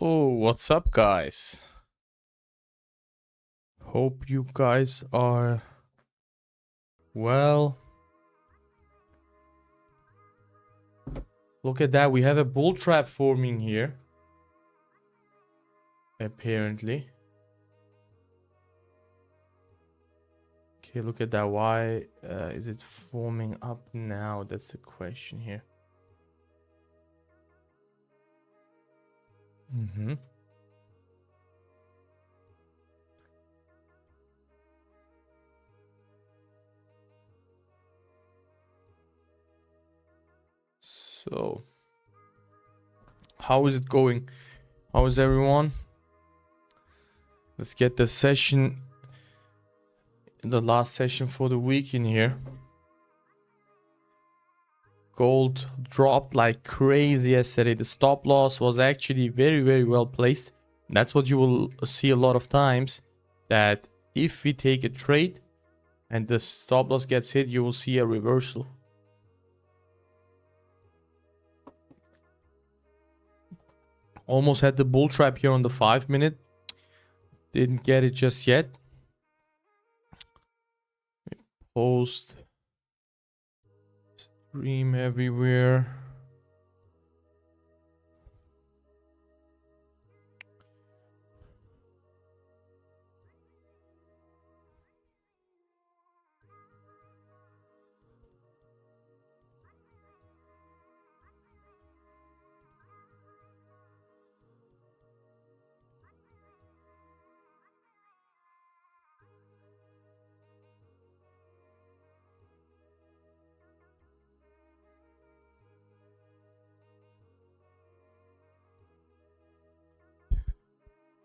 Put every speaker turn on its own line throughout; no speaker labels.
Oh, what's up, guys? Hope you guys are well. Look at that. We have a bull trap forming here. Apparently. Okay, look at that. Why is it forming up now? That's the question here. So, how is it going? How is everyone? Let's get the session, the last session for the week in here. Gold dropped like crazy yesterday. The stop loss was actually very well placed. That's what you will see a lot of times, that if we take a trade and the stop loss gets hit, you will see a reversal. Almost had the bull trap here on the 5-minute. Didn't get it just yet. Post. Stream everywhere.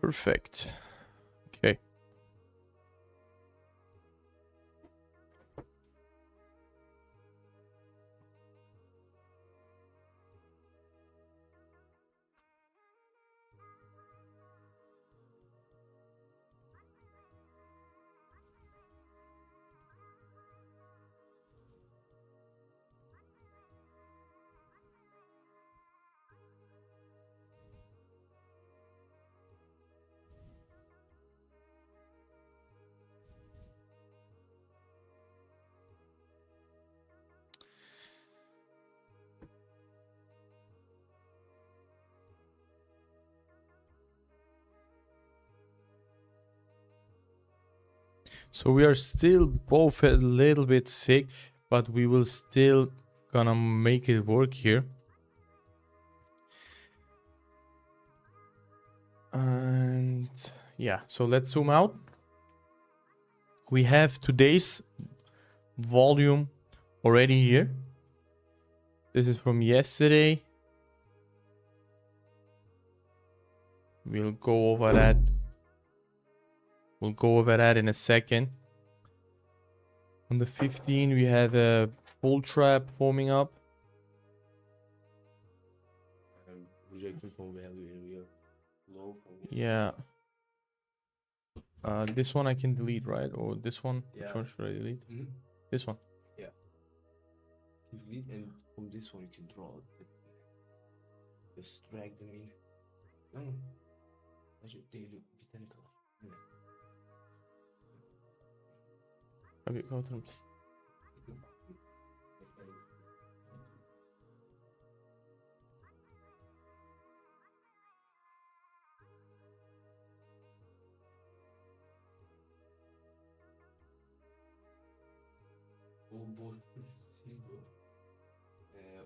Perfect. Okay. So we are still both a little bit sick, but we will still gonna make it work here. And yeah, so let's zoom out. We have today's volume already here. This is from yesterday. We'll go over that. We'll go over that in a second. On the 15, we have a bull trap forming up. Yeah. This one I can delete, right? Or this one?
Yeah.
Which one should I delete? This one.
Yeah. You delete, and from this one you can draw. Just drag them in. Daily botanical.
Okay, go through.
O boş sil bu.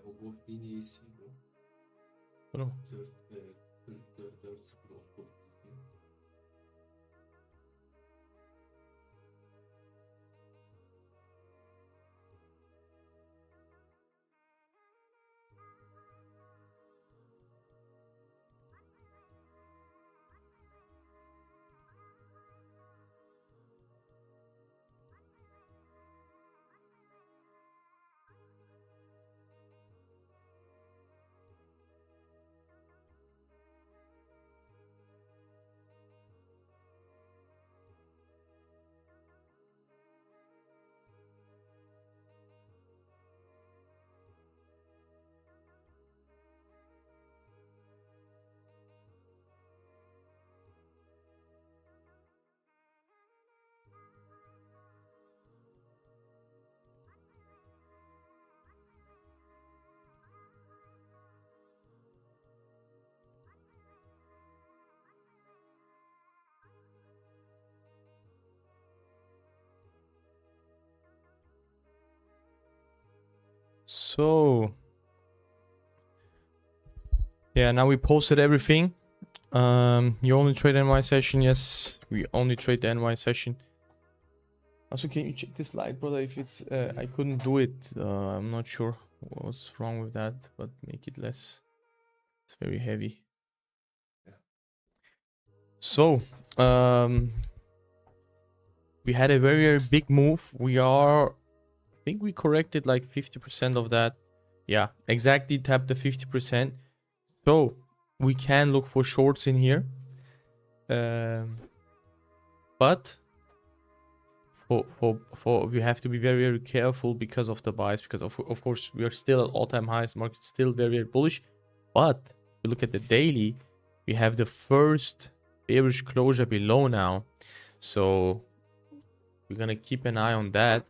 O boş lineyi sil bu.
Bunu mu?
4 0 oldu.
So yeah, now we posted everything. You only trade NY session. Yes, we only trade the NY session. Also, can you check this light, brother? If it's I couldn't do it. I'm not sure what's wrong with that, but make it less. It's very heavy.
Yeah.
So we had a very, very big move. I think we corrected like 50% of that. Yeah, exactly tapped the 50%. So we can look for shorts in here. But for we have to be very, very careful because of the bias, because of course we are still at all-time highs. Market's still very, very bullish. But if you look at the daily, we have the first bearish closure below now. So we're gonna keep an eye on that.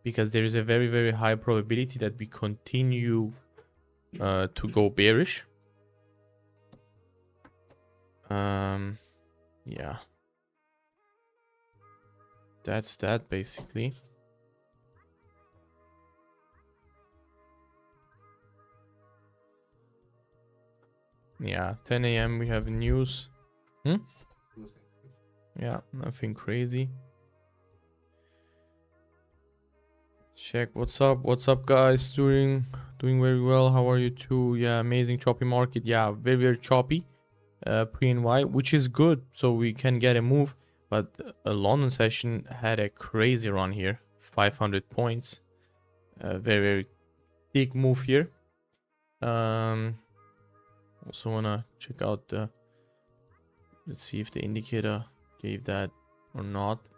Because there is a very, very high probability that we continue to go bearish. Yeah, that's that basically. Yeah, 10 a.m. we have news. Yeah, nothing crazy. Check what's up guys, doing very well. How are you too? Yeah, amazing choppy market. Yeah, very, very choppy pre-NY, which is good, so we can get a move. But a London session had a crazy run here, 500 points. Very, very big move here. Also wanna check out the, let's see if the indicator gave that or not.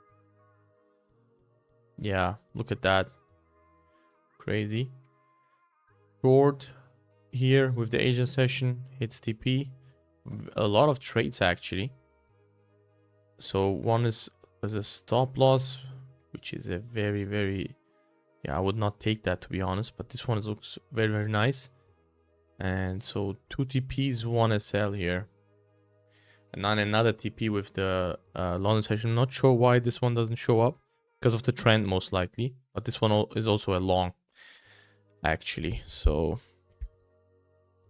Yeah, look at that. Crazy. Short here with the Asian session, hits TP. A lot of trades actually. So one is as a stop loss, which is a very, very, yeah, I would not take that to be honest, but this one looks very, very nice. And so 2 TPs, 1 SL here. And then another TP with the London session. I'm not sure why this one doesn't show up, because of the trend most likely, but this one is also a long actually. So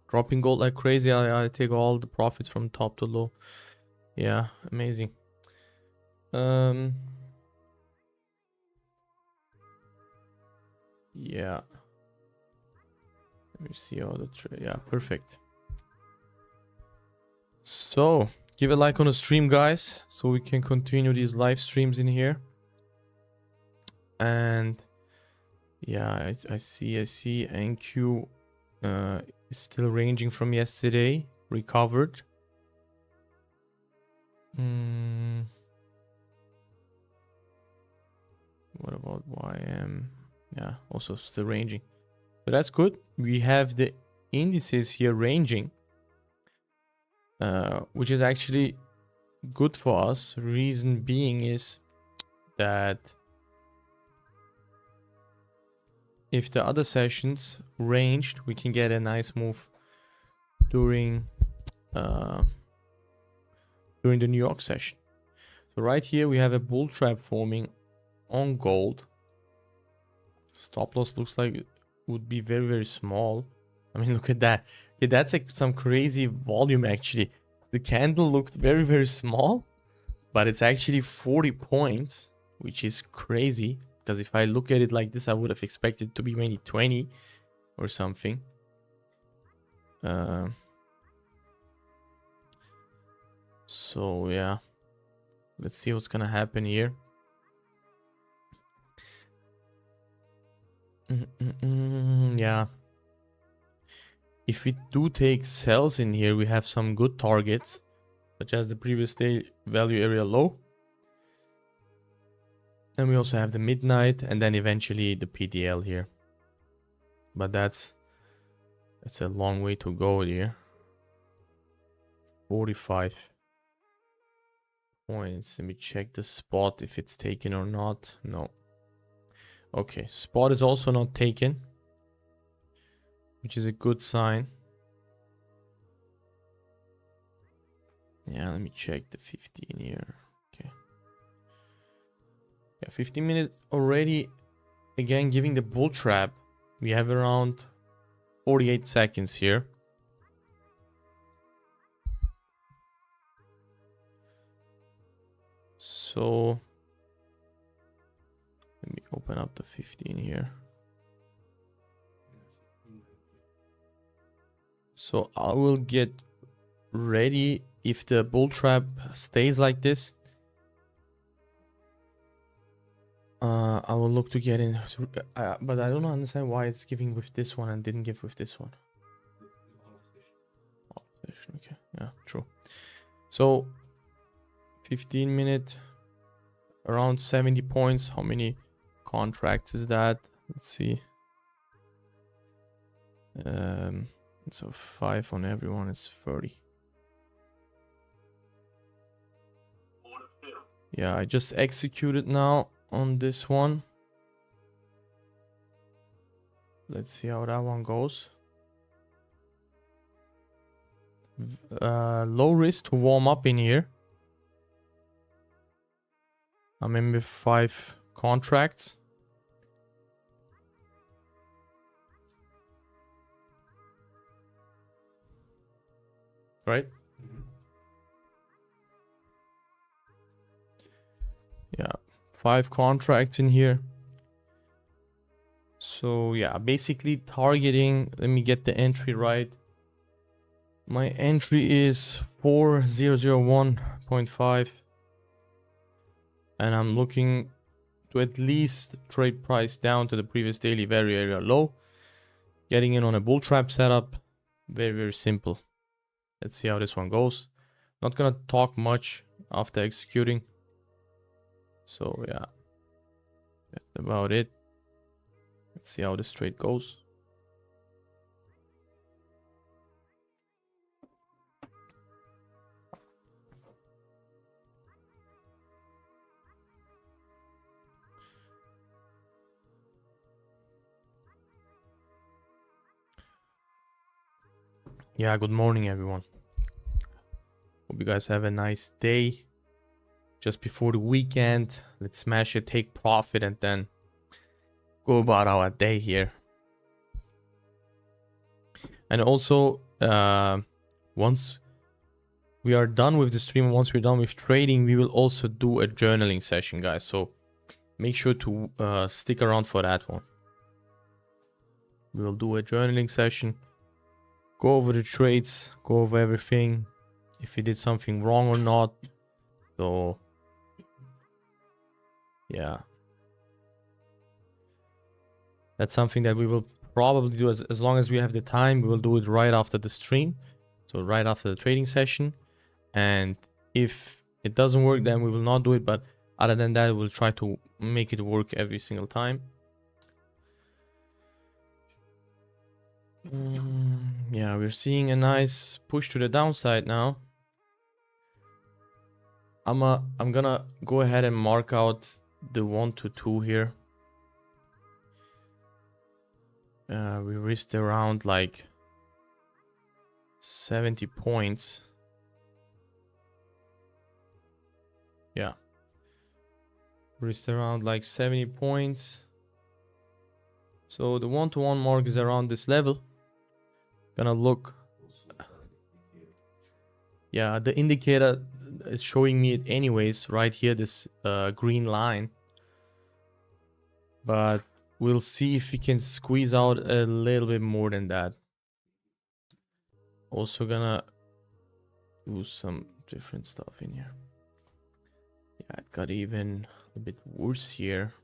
dropping gold like crazy. I take all the profits from top to low. Yeah, amazing. Yeah, let me see how the trade. Yeah, perfect. So give a like on the stream, guys, so we can continue these live streams in here. And yeah, I see NQ is still ranging from yesterday, recovered. What about YM? Yeah, also still ranging. So that's good. We have the indices here ranging, which is actually good for us. Reason being is that if the other sessions ranged, we can get a nice move during the New York session. So right here we have a bull trap forming on gold. Stop loss looks like it would be very, very small. I mean, look at that. Okay, that's like some crazy volume actually. The candle looked very, very small, but it's actually 40 points, which is crazy. Because if I look at it like this, I would have expected it to be maybe 20 or something. So yeah, let's see what's gonna happen here. Yeah, if we do take sells in here, we have some good targets, such as the previous day value area low. Then we also have the midnight, and then eventually the PDL here. But that's a long way to go here. 45 points. Let me check the spot if it's taken or not. No. Okay, spot is also not taken, which is a good sign. Yeah, let me check the 15 here. Okay. Yeah, 15 minutes already. Again, giving the bull trap. We have around 48 seconds here. So let me open up the 15 here. So I will get ready if the bull trap stays like this. I will look to get in, but I don't understand why it's giving with this one and didn't give with this one. Okay, yeah, true. So 15 minute, around 70 points. How many contracts is that? Let's see. So 5 on everyone is 30. Yeah, I just executed now on this one. Let's see how that one goes. Low risk to warm up in here. I'm in with 5 contracts. Right? Yeah, 5 contracts in here. So yeah, basically targeting, let me get the entry right. My entry is 4001.5 and I'm looking to at least trade price down to the previous daily very area low. Getting in on a bull trap setup, very simple. Let's see how this one goes. Not gonna talk much after executing. So yeah, that's about it. Let's see how this trade goes. Yeah, good morning everyone. Hope you guys have a nice day. Just before the weekend, let's smash it, take profit, and then go about our day here. And also, once we are done with the stream, once we're done with trading, we will also do a journaling session, guys. So make sure to stick around for that one. We will do a journaling session, go over the trades, go over everything, if we did something wrong or not. So yeah, that's something that we will probably do as long as we have the time. We will do it right after the stream, so right after the trading session. And if it doesn't work, then we will not do it, but other than that, we'll try to make it work every single time. Yeah, we're seeing a nice push to the downside now. I'm gonna go ahead and mark out the 1 to 2 here. We risked around like 70 points. Yeah, risked around like 70 points. So the 1 to 1 mark is around this level. Gonna look. Yeah, the indicator is showing me it anyways right here, this green line. But we'll see if we can squeeze out a little bit more than that. Also gonna do some different stuff in here. Yeah, it got even a bit worse here.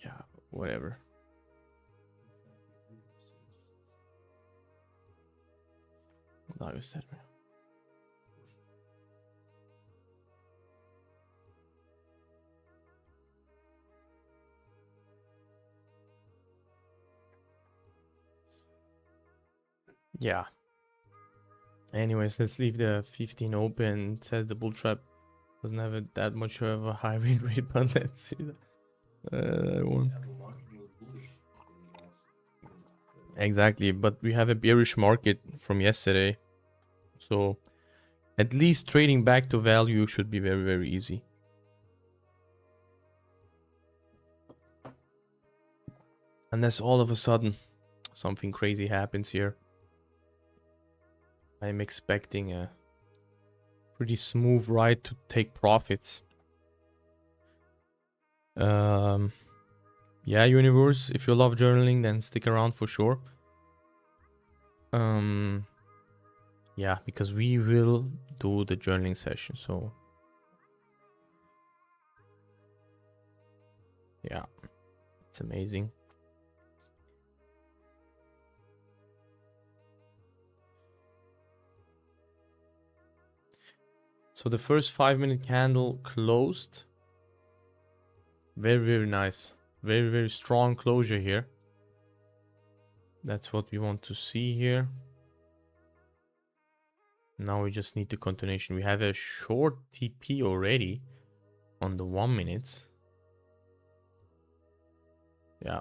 Yeah, whatever. Daha göstermiyor. Yeah. Anyways, let's leave the 15 open. It says the bull trap doesn't have that much of a high win rate, but let's see that. One. Exactly, but we have a bearish market from yesterday, so at least trading back to value should be very, very easy. Unless all of a sudden something crazy happens here. I'm expecting a pretty smooth ride to take profits. Yeah, universe, if you love journaling, then stick around for sure. Yeah, because we will do the journaling session, so yeah, it's amazing. So the first 5-minute candle closed. Very, very nice. Very, very strong closure here. That's what we want to see here. Now we just need the continuation. We have a short TP already on the 1 minutes. Yeah.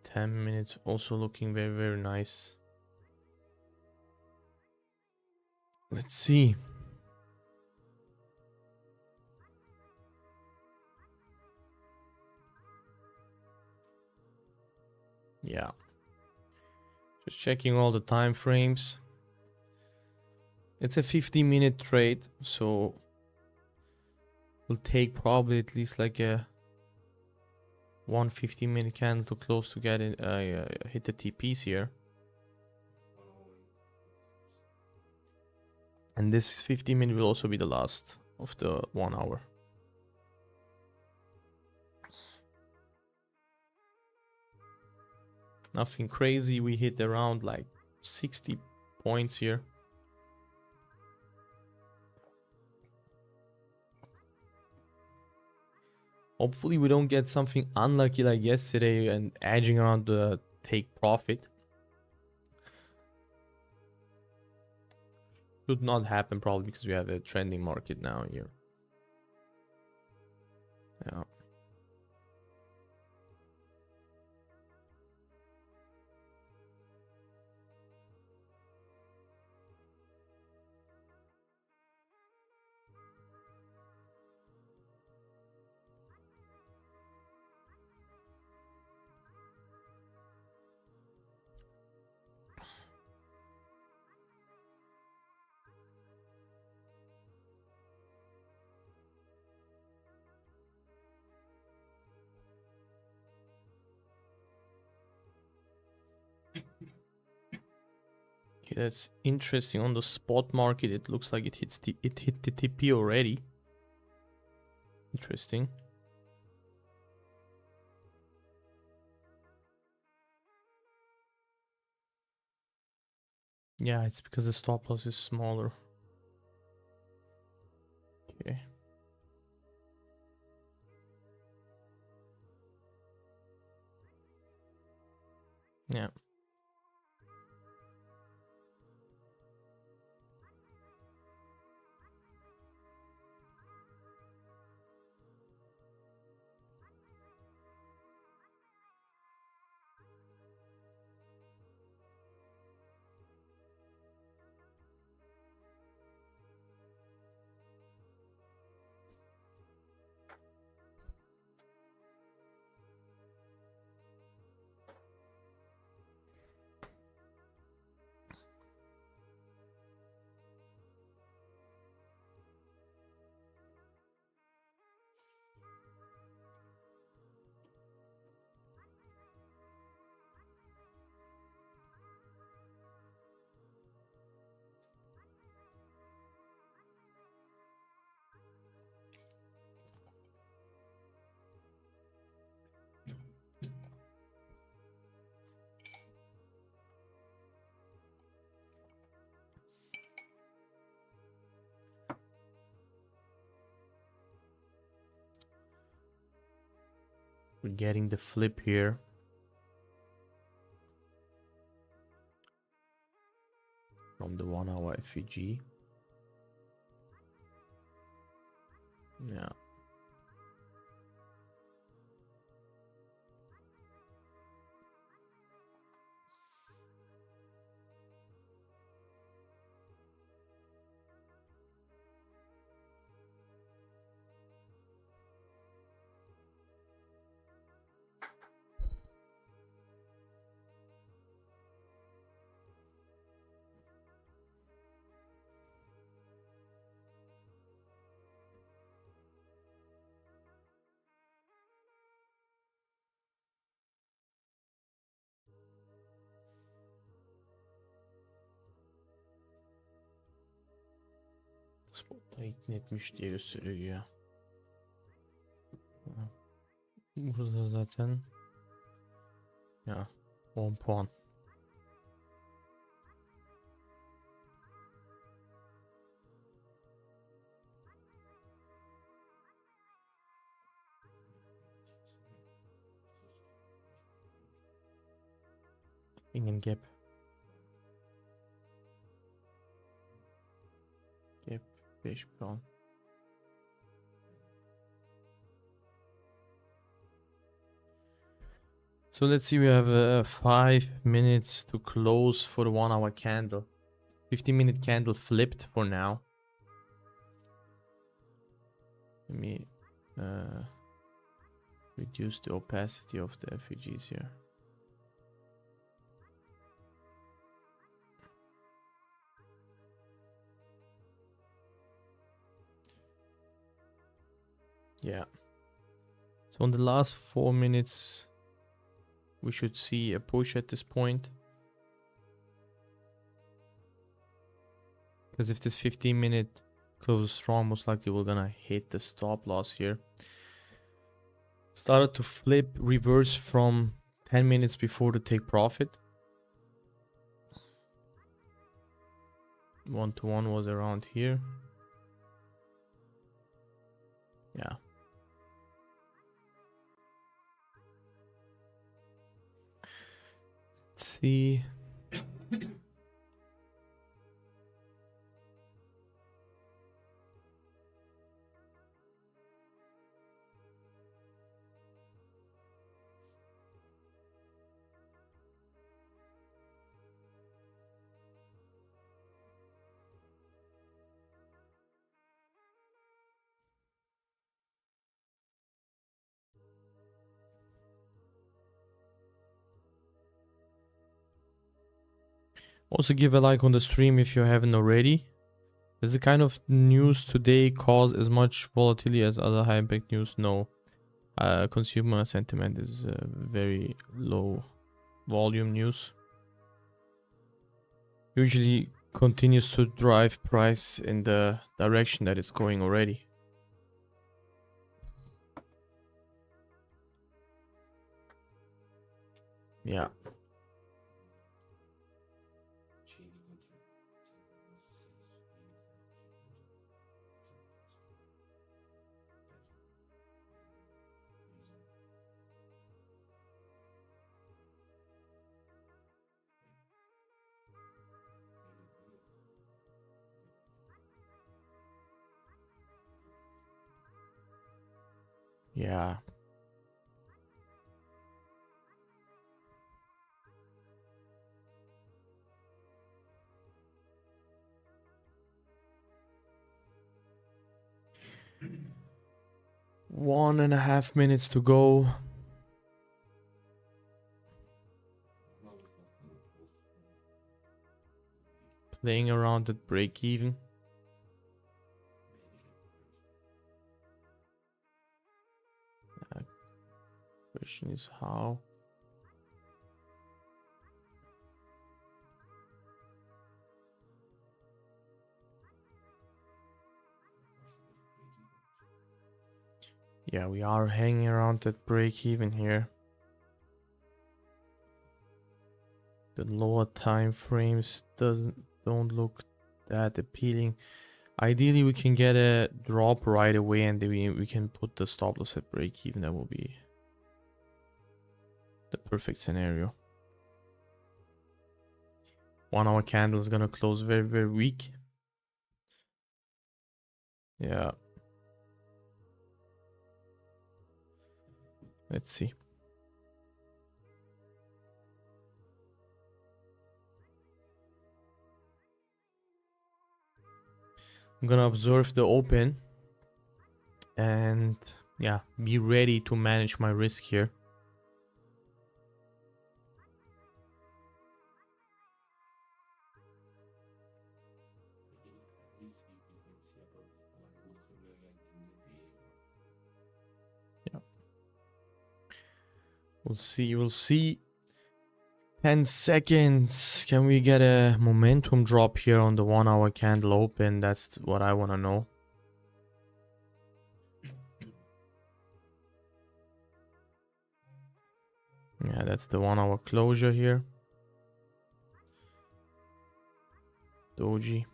10 minutes also looking very, very nice. Let's see. Yeah. Just checking all the time frames. It's a 50-minute trade, so will take probably at least like a 150-minute candle to close to get it, hit the TPs here. And this 50-minute will also be the last of the 1 hour. Nothing crazy. We hit around like 60 points here. Hopefully we don't get something unlucky like yesterday and edging around the take profit. Should not happen probably because we have a trending market now here. Yeah. Okay, that's interesting. On the spot market, it looks like it hit the TP already. Interesting. Yeah, it's because the stop loss is smaller. Okay. Yeah. We're getting the flip here. from the 1 hour FVG. Yeah. Spot'ta netmiş diye gösteriyor ya. Burada zaten ya 10 puan. Ingen gap. Gap 5 puan. So let's see, we have 5 minutes to close for the 1 hour candle. 15-minute candle flipped for now. Let me reduce the opacity of the FVGs here. Yeah. So on the last 4 minutes, we should see a push at this point. Because if this 15-minute closes strong, most likely we're gonna hit the stop loss here. Started to flip, reverse from 10 minutes before to take profit. 1-to-1 was around here. Yeah. Let's see. Also give a like on the stream if you haven't already. Does the kind of news today cause as much volatility as other high impact news? No. Consumer sentiment is very low volume news. Usually continues to drive price in the direction that it's going already. Yeah. Yeah. One and a half minutes to go. Playing around at break even. Question is how. Yeah, we are hanging around that break even here. The lower time frames don't look that appealing. Ideally, we can get a drop right away and then we can put the stop loss at break even. That will be the perfect scenario. 1 hour candle is gonna close very, very weak. Yeah. Let's see. I'm gonna observe the open and yeah, be ready to manage my risk here. Yeah. We'll see, we'll see. 10 seconds. Can we get a momentum drop here on the 1 hour candle open? That's what I want to know. Yeah, that's the 1 hour closure here. Doji.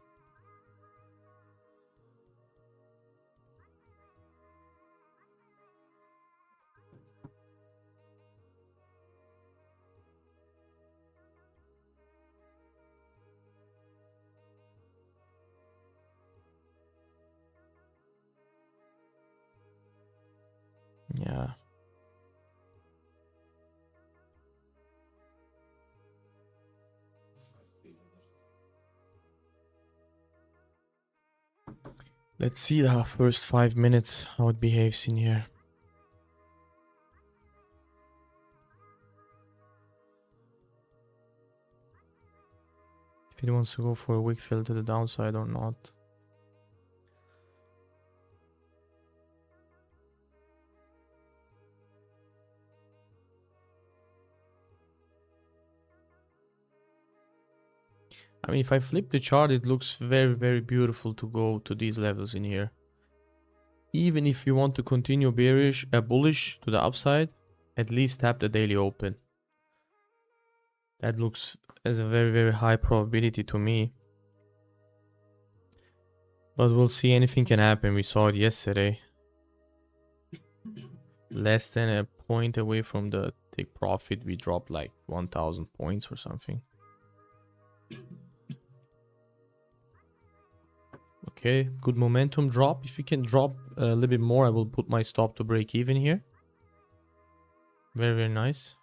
Yeah. Let's see the first 5 minutes, how it behaves in here. If it wants to go for a wick fill to the downside or not. I mean, if I flip the chart, it looks very, very beautiful to go to these levels in here. Even if you want to continue bearish, bullish to the upside, at least tap the daily open. That looks as a very, very high probability to me. But we'll see, anything can happen. We saw it yesterday. Less than a point away from the take profit, we dropped like 1,000 points or something. Okay, good momentum drop. If you can drop a little bit more, I will put my stop to break even here. Very, very nice.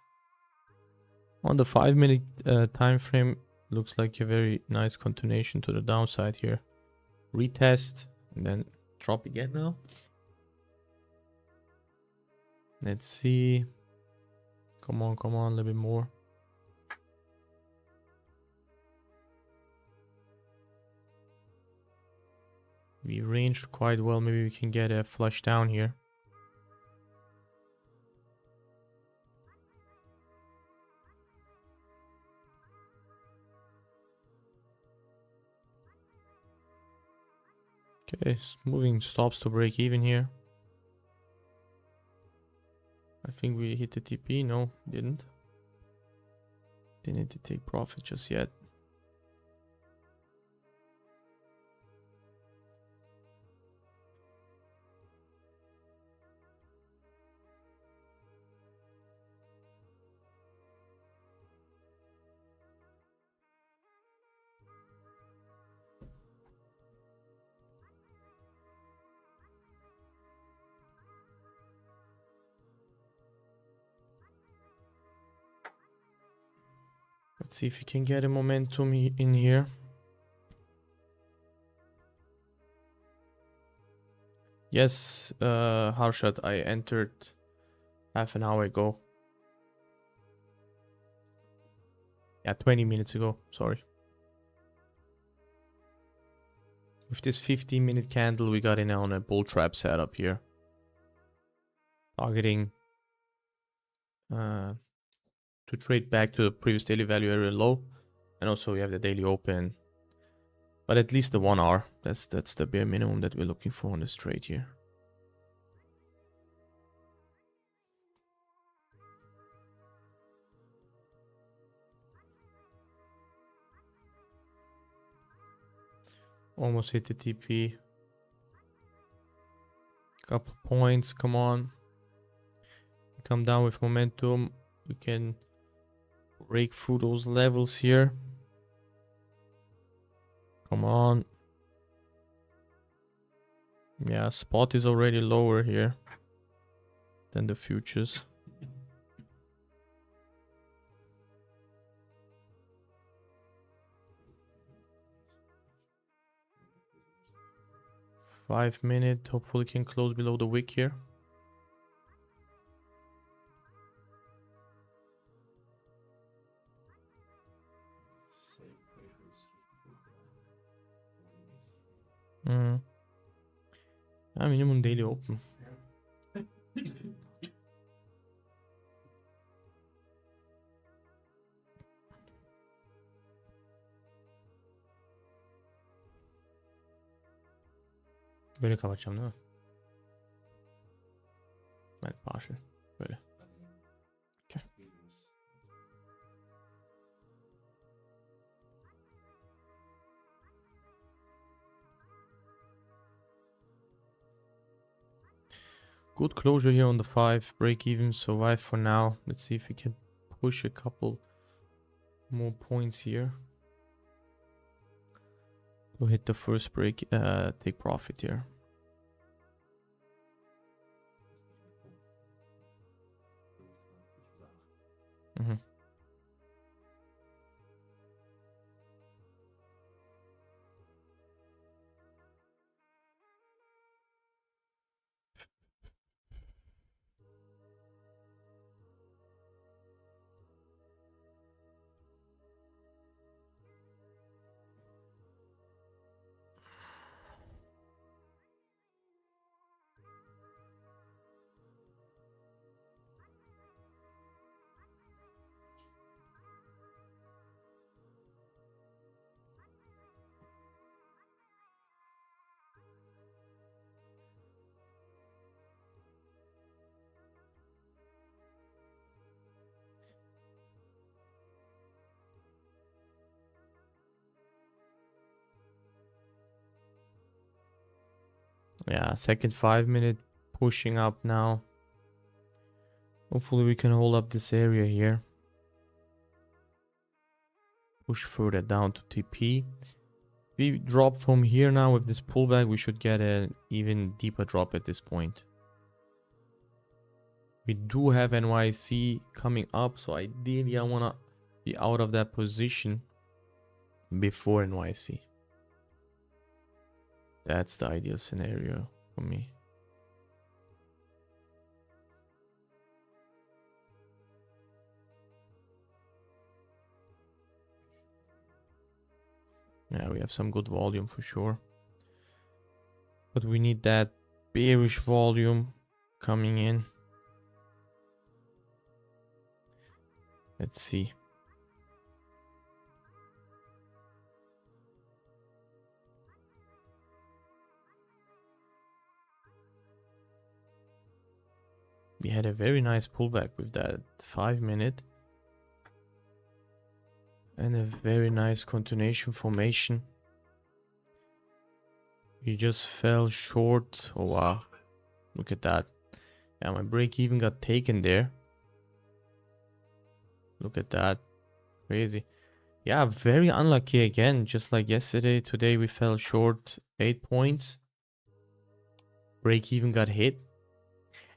On the 5 minute time frame, looks like a very nice continuation to the downside here. Retest and then drop again now. Let's see. Come on, a little bit more. We ranged quite well. Maybe we can get a flush down here. Okay, moving stops to break even here. I think we hit the TP. No, didn't. Didn't need to take profit just yet. Let's see if we can get a momentum in here. Yes, Harshad, I entered half an hour ago. Yeah, 20 minutes ago, sorry. With this 15-minute candle, we got in on a bull trap setup here. Targeting to trade back to the previous daily value area low. And also we have the daily open. But at least the 1 hour. That's the bare minimum that we're looking for on this trade here. Almost hit the TP. Couple points, come on. Come down with momentum. We can break through those levels here. Come on. Yeah, spot is already lower here than the futures. Five minute, hopefully can close below the wick here. Minimum daily open. Böyle kapatacağım değil mi? Evet, partial. Böyle. Okay. Good closure here on the 5. Break even, survive for now. Let's see if we can push a couple more points here to hit the first break, take profit here. Yeah, second 5 minute pushing up now. Hopefully we can hold up this area here. Push further down to TP. We drop from here now with this pullback, we should get an even deeper drop at this point. We do have NYC coming up, so ideally I want to be out of that position before NYC. That's the ideal scenario for me. Yeah, we have some good volume for sure. But we need that bearish volume coming in. Let's see. We had a very nice pullback with that 5 minute. And a very nice continuation formation. We just fell short. Oh wow. Look at that. Yeah, my break even got taken there. Look at that. Crazy. Yeah, very unlucky again. Just like yesterday. Today we fell short 8 points. Break even got hit.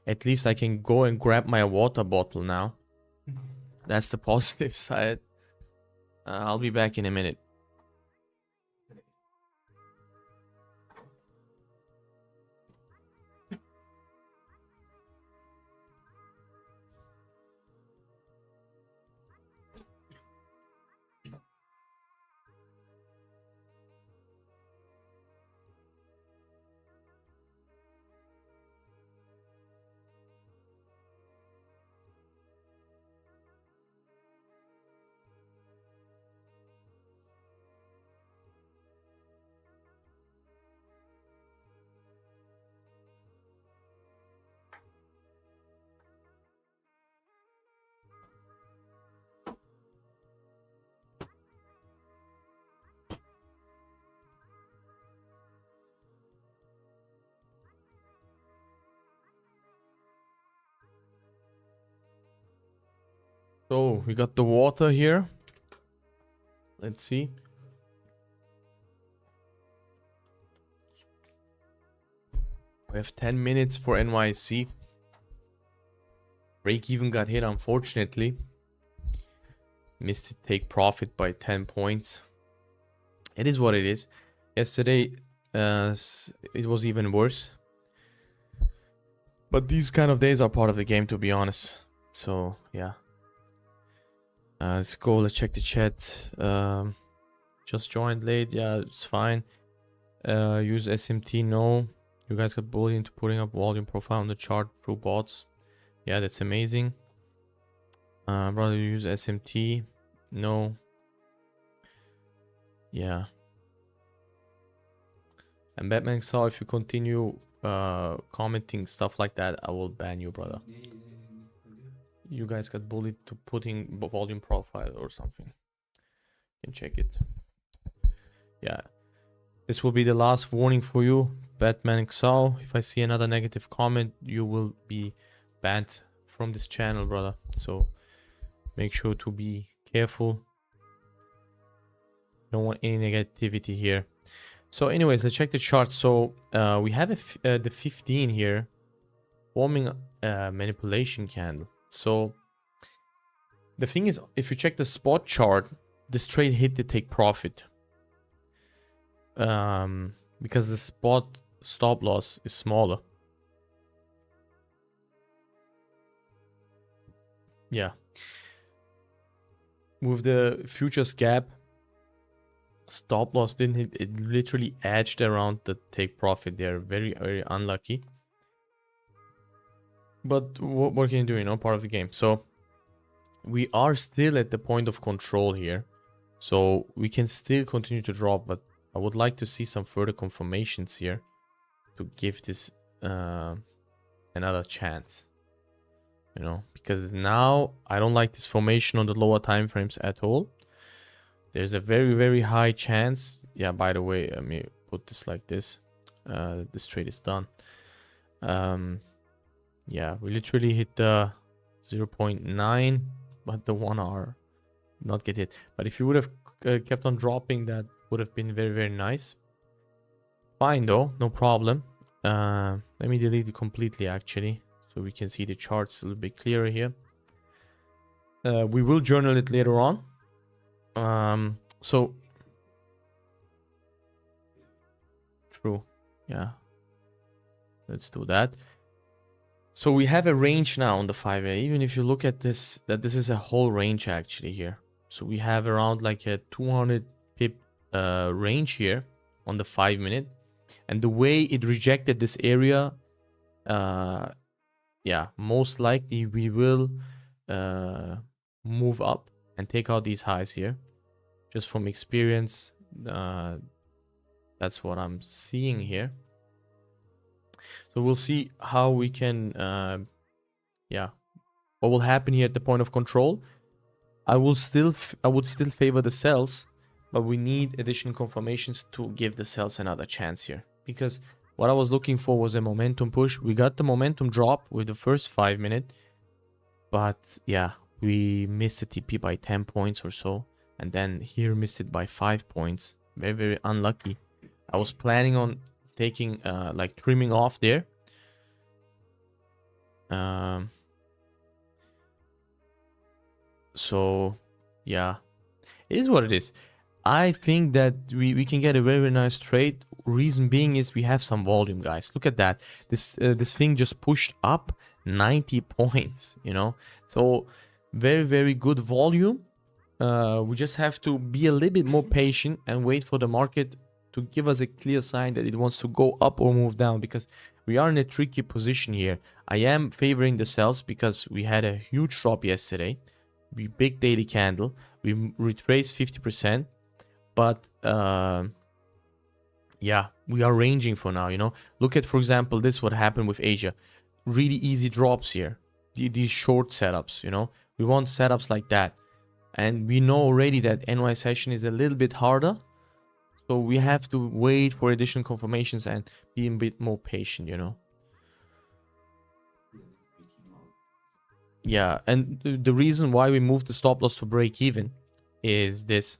At least I can go and grab my water bottle now. That's the positive side. I'll be back in a minute. So we got the water here. Let's see. We have 10 minutes for NYC. Break even got hit, unfortunately. Missed it, take profit by 10 points. It is what it is. Yesterday, it was even worse. But these kind of days are part of the game, to be honest. So, yeah. Let's go, let's check the chat. Just joined late, yeah, it's fine. Use SMT, no. You guys got bullied into putting up volume profile on the chart through bots. Yeah, that's amazing. Brother, use SMT, no. Yeah. And Batman saw, if you continue commenting stuff like that, I will ban you, brother. You guys got bullied to putting volume profile or something. You can check it. Yeah. This will be the last warning for you, Batman XAU. If I see another negative comment, you will be banned from this channel, brother. So make sure to be careful. Don't want any negativity here. So anyways, let's check the chart. So we have the 15 here forming a manipulation candle. So the thing is, if you check the spot chart, this trade hit the take profit. Because the spot stop loss is smaller. Yeah. With the futures gap, stop loss didn't hit. It literally edged around the take profit. They're very, very unlucky. But what can you do? You know, part of the game. So we are still at the point of control here. So we can still continue to drop, but I would like to see some further confirmations here to give this another chance. You know, because now I don't like this formation on the lower time frames at all. There's a very, very high chance. Yeah, by the way, let me put this like this. This trade is done. Yeah, we literally hit the 0.9, but the 1 hour not get hit. But if you would have kept on dropping, that would have been very, very nice. Fine though, no problem. Let me delete it completely actually, so we can see the charts a little bit clearer here. We will journal it later on. So true, yeah, let's do that. So we have a range now on the 5A. Even if you look at this, that this is a whole range actually here. So we have around like a 200 pip range here on the 5 minute, and the way it rejected this area, yeah, most likely we will move up and take out these highs here. Just from experience, that's what I'm seeing here. So we'll see how we can, yeah, what will happen here at the point of control. I would still favor the sells, but we need additional confirmations to give the sells another chance here. Because what I was looking for was a momentum push. We got the momentum drop with the first 5 minute, but yeah, we missed the TP by 10 points or so. And then here missed it by 5 points. Very, very unlucky. I was planning on taking, like trimming off there. So, yeah, it is what it is. I think that we can get a very, very nice trade. Reason being is we have some volume, guys. Look at that. This thing just pushed up 90 points, you know. So, very, very good volume. We just have to be a little bit more patient and wait for the market to give us a clear sign that it wants to go up or move down, because we are in a tricky position here. I am favoring the sells because we had a huge drop yesterday. We big daily candle. We retraced 50%, but yeah, we are ranging for now, you know. Look at, for example, this what happened with Asia. Really easy drops here. These short setups, you know. We want setups like that. And we know already that NY session is a little bit harder. So we have to wait for additional confirmations and be a bit more patient, you know. Yeah, and the reason why we moved the stop loss to break even is this.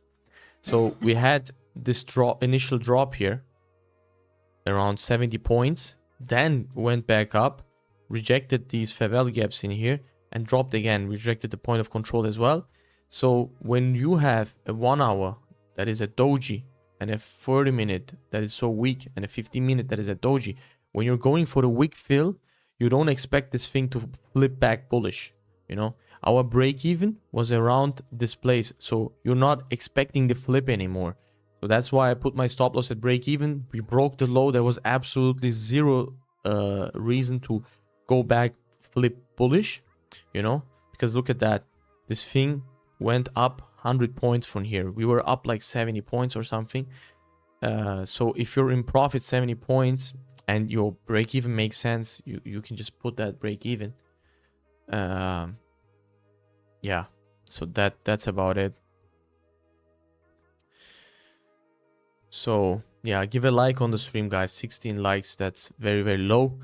So we had this initial drop here around 70 points. then went back up, rejected these fair value gaps in here, and dropped again, rejected the point of control as well. So when you have a 1 hour that is a doji, and a 30 minute that is so weak, and a 15 minute that is a doji, when you're going for the wick fill, you don't expect this thing to flip back bullish. You know, our break even was around this place, so you're not expecting the flip anymore. So that's why I put my stop loss at break even. We broke the low. There was absolutely zero reason to go back flip bullish, you know, because look at that. This thing went up 100 points from here. We were up like 70 points or something. So if you're in profit 70 points and your break even makes sense, you can just put that break even. Yeah, so that's about it. So yeah, give a like on the stream, guys. 16 likes, that's very, very low.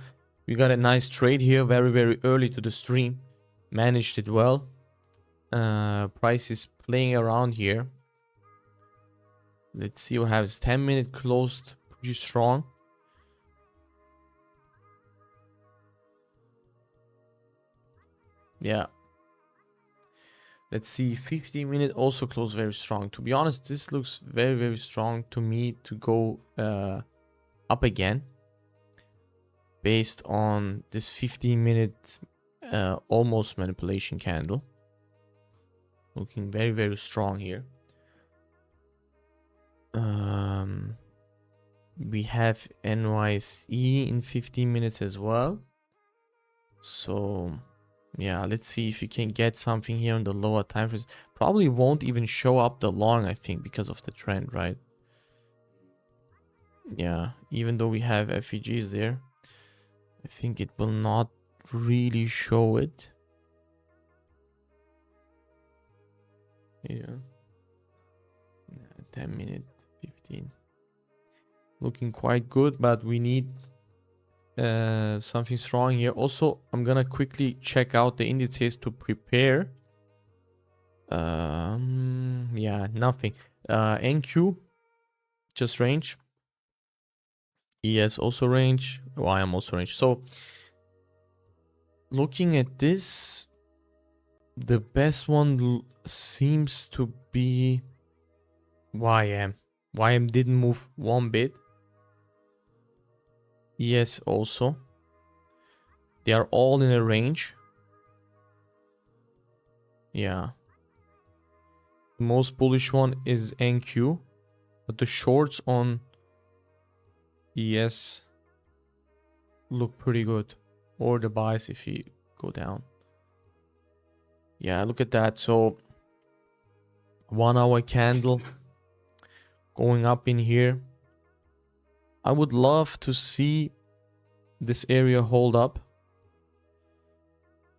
We got a nice trade here, very, very early to the stream. Managed it well. Price is playing around here. Let's see what happens. 10-minute closed pretty strong. Yeah. Let's see. 15-minute also closed very strong. To be honest, this looks very, very strong to me to go up again. Based on this 15-minute almost manipulation candle. Looking very, very strong here. We have NYC in 15 minutes as well. So yeah, let's see if you can get something here on the lower time frames. Probably won't even show up the long, I think, because of the trend, right? Yeah, even though we have FEGs there, I think it will not really show it. Yeah. 10 minute, 15. Looking quite good, but we need something strong here. Also, I'm gonna quickly check out the indices to prepare. Yeah, nothing. NQ, just range. ES also range. YM also range. So, looking at this, the best one seems to be YM. YM didn't move one bit. ES also. They are all in a range. Yeah. The most bullish one is NQ. But the shorts on ES look pretty good. Or the buys if you go down. Yeah, look at that. So 1 hour candle going up in here. I would love to see this area hold up.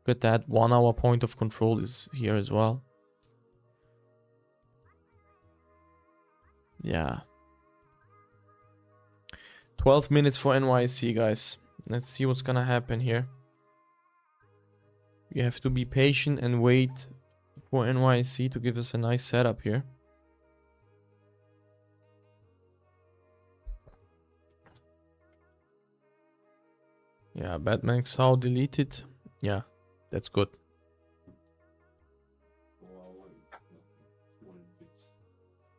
Look at that. 1 hour point of control is here as well. Yeah. 12 minutes for NYC, guys. Let's see what's gonna happen here. You have to be patient and wait for NYC to give us a nice setup here. Yeah, Batman XAUUSD deleted. Yeah, that's good.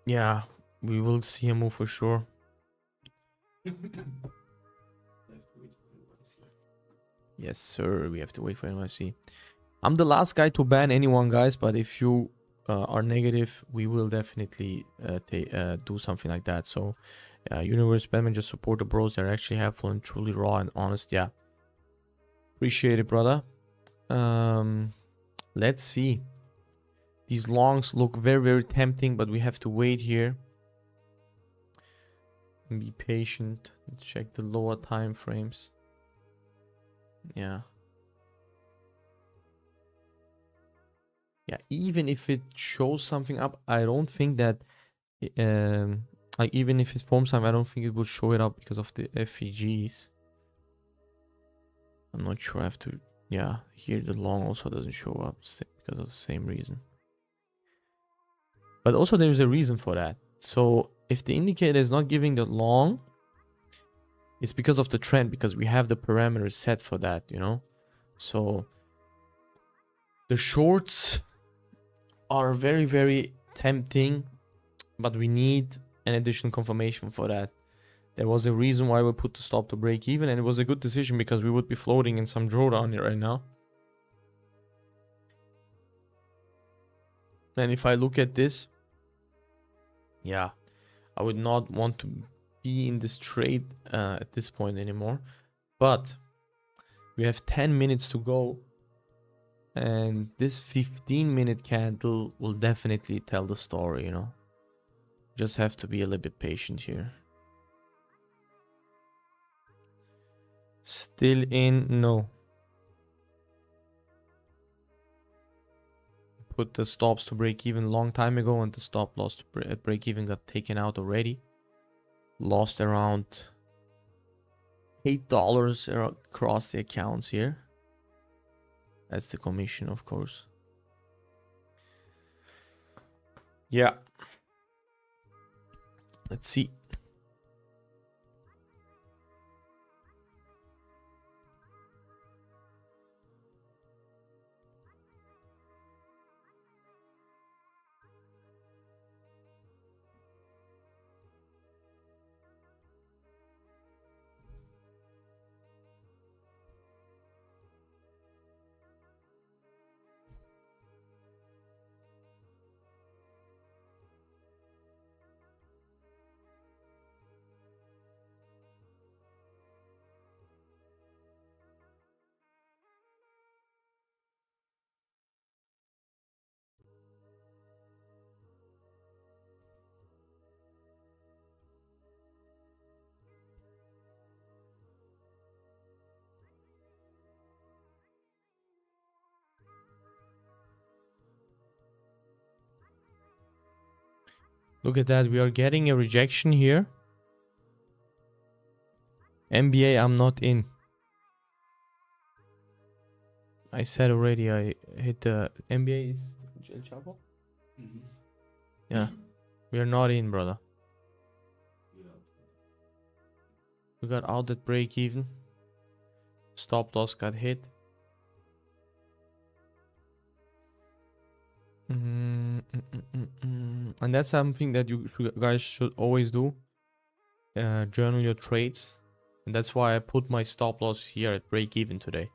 Yeah, we will see a move for sure. Yes, sir. We have to wait for NYC. I'm the last guy to ban anyone, guys. But if you are negative, we will definitely do something like that. So, Universe Batman, just support the bros. They're actually helpful and truly raw and honest. Yeah. Appreciate it, brother. Let's see. These longs look very, very tempting, but we have to wait here. Be patient. Check the lower time frames. Yeah. Yeah, even if it shows something up, I don't think that like even if it forms something, I don't think it will show it up because of the FEGs. I'm not sure. I have to, yeah, here the long also doesn't show up because of the same reason. But also there's a reason for that. So if the indicator is not giving the long, It's because of the trend, because we have the parameters set for that, you know. So the shorts are very, very tempting, but we need an additional confirmation for that. There was a reason why we put the stop to break even, and it was a good decision because we would be floating in some drawdown here right now. And if I look at this, yeah, I would not want to be in this trade at this point anymore. But we have 10 minutes to go, and this 15-minute candle will definitely tell the story, you know. Just have to be a little bit patient here. Still in? No. Put the stops to break even long time ago, and the stop loss to break even got taken out already. Lost around $8 across the accounts here. That's the commission, of course. Yeah. Let's see. Look at that. We are getting a rejection here. NBA, I'm not in. I said already I hit the NBA is El Chapo? Yeah. We are not in, brother. We got out at break even. Stop loss got hit. And that's something that you guys should always do. Journal your trades. And that's why I put my stop loss here at break even today.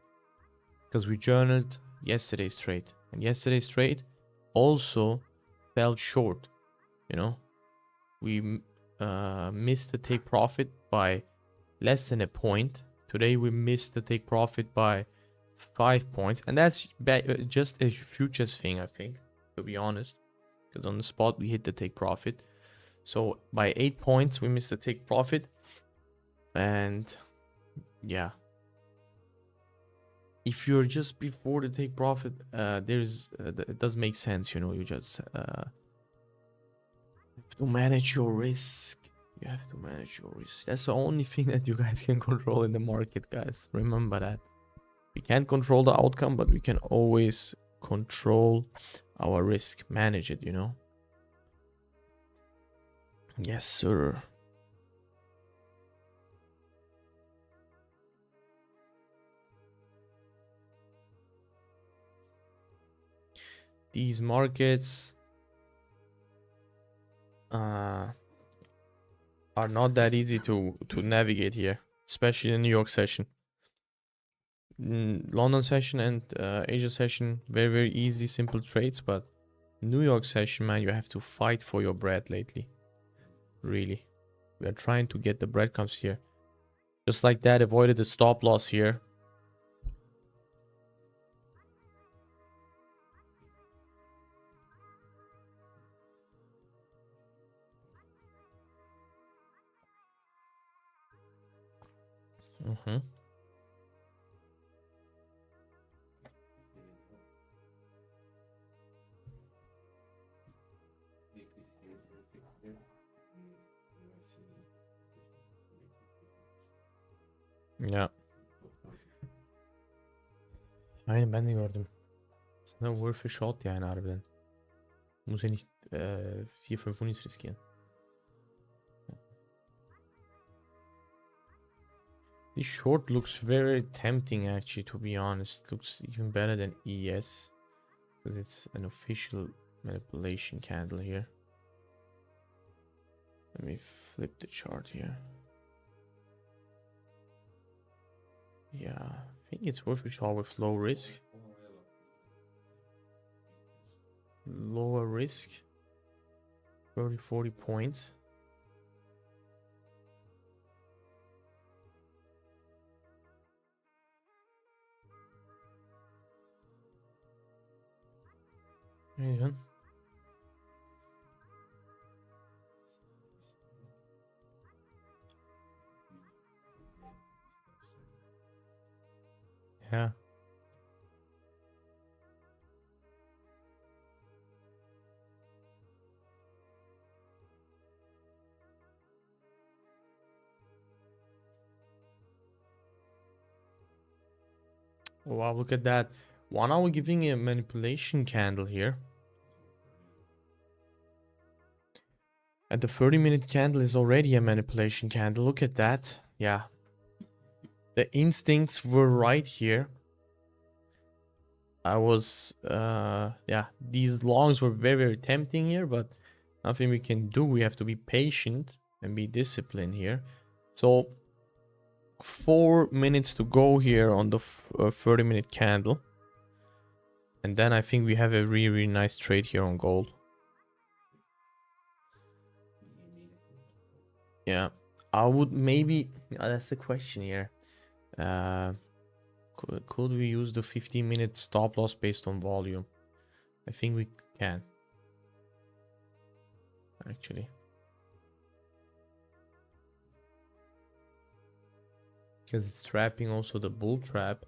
Because we journaled yesterday's trade. And yesterday's trade also fell short. You know, we missed the take profit by less than a point. Today we missed the take profit by 5 points. And that's just a futures thing, I think, to be honest. Because on the spot we hit the take profit. So by 8 points we missed the take profit. And yeah, if you're just before the take profit, it does make sense, you know. You just have to manage your risk. You have to manage your risk. That's the only thing that you guys can control in the market, guys. Remember that. We can't control the outcome, but we can always control our risk, manage it, you know. Yes, sir. These markets are not that easy to navigate here, especially the New York session. London session and Asia session, very, very easy, simple trades, but New York session, man, you have to fight for your bread lately. Really. We are trying to get the breadcrumbs here. Just like that, avoided the stop loss here. Ya. Aynen ben de gördüm. Aslında worth a shot yani harbiden. Muss ja nicht 4, 5 Unis riskieren. Ja. Aynen ben de gördüm. Aslında worth a shot yani harbiden. Muss ja nicht 4, 5 Unis riskieren. 4, 5 Unis riskieren. Ja. 4, 5 Unis riskieren. Ja. Aynen ben de gördüm. Aslında worth a shot yani harbiden. Muss ja nicht 4, 5 Unis riskieren. This short looks very tempting actually, to be honest. Looks even better than ES because it's an official manipulation candle here. Let me flip the chart here. Yeah, I think it's worth a shot with low risk. Lower risk. 30-40 points. Yeah. Yeah. Oh, wow, look at that. 1 hour giving a manipulation candle here. And the 30-minute candle is already a manipulation candle. Look at that. Yeah. The instincts were right here. I was, yeah, these longs were very, very tempting here, but nothing we can do. We have to be patient and be disciplined here. So 4 minutes to go here on the 30-minute candle. And then I think we have a really, really nice trade here on gold. Yeah, I would maybe, that's the question here. Could we use the 15-minute stop loss based on volume? I think we can. Actually. Because it's trapping also the bull trap.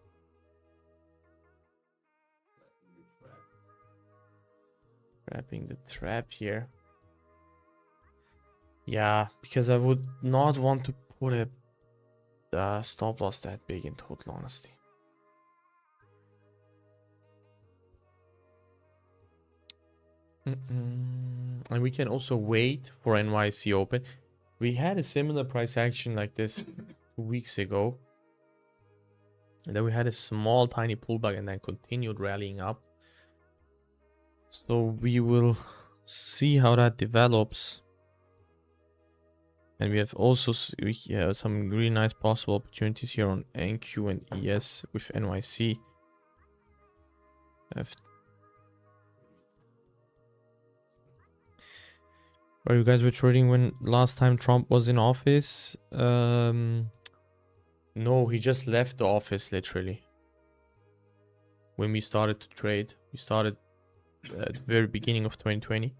Trapping the trap here. Yeah, because I would not want to put a stop loss that big, in total honesty. And we can also wait for NYC open. We had a similar price action like this 2 weeks ago. And then we had a small tiny pullback and then continued rallying up. So we will see how that develops. And we have also some really nice possible opportunities here on NQ and ES with NYC. Where you guys were trading when last time Trump was in office? No, he just left the office literally. When we started to trade, we started at the very beginning of 2020.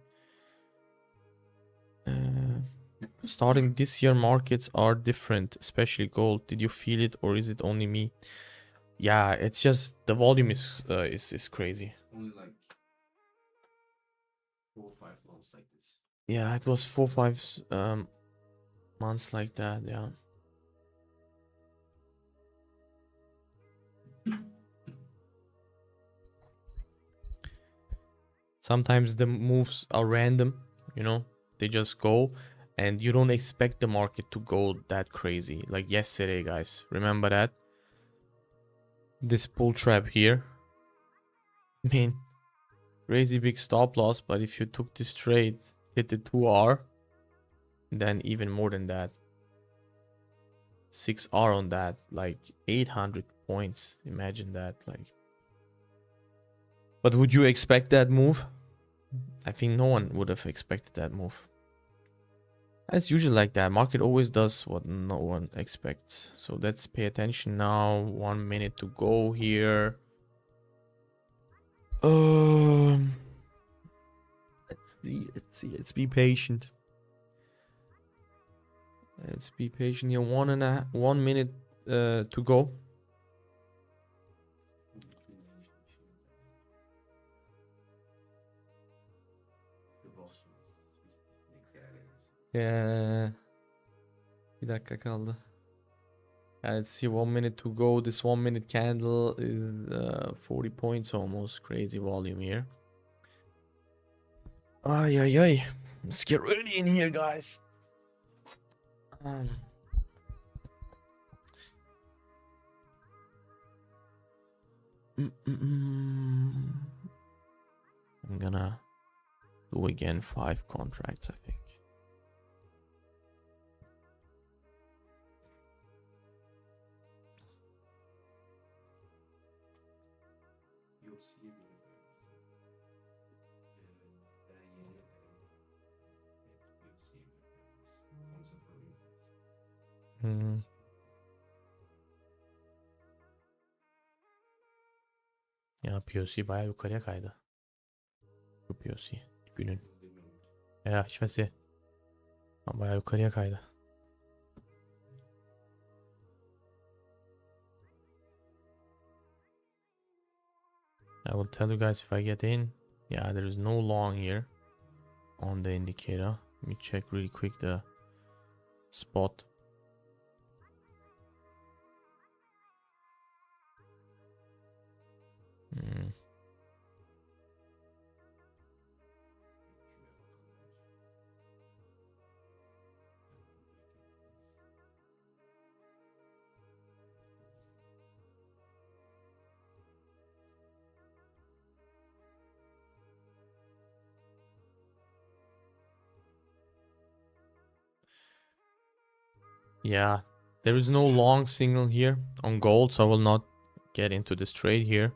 Starting this year, markets are different, especially gold. Did you feel it, or is it only me? Yeah, it's just the volume is crazy.
Only like 4 or 5 months like this.
Yeah, it was 4 or 5 months like that. Yeah. Sometimes the moves are random, you know, they just go and you don't expect the market to go that crazy. Like yesterday, guys, remember that? This bull trap here. I mean, crazy big stop loss, but if you took this trade, hit the 2R, then even more than that. 6R on that, like 800 points. Imagine that, like. But would you expect that move? I think no one would have expected that move. It's usually like that. Market always does what no one expects. So let's pay attention now. 1 minute to go here. Let's see. Let's be patient. Let's be patient here. 1 minute to go. Yeah. Bir dakika kaldı. Let's see, 1 minute to go. This 1 minute candle is 40 points almost. Crazy volume here. Ay. Let's get ready in here, guys. I'm gonna do again 5 contracts, I think. Ya POC bayağı yukarıya kaydı. Bu POC günün. Ya hiç fesi. Bayağı yukarıya kaydı. I will tell you guys if I get in. Yeah, there is no long here on the indicator. Let me check really quick the spot. Yeah, there is no long signal here on gold, so I will not get into this trade here.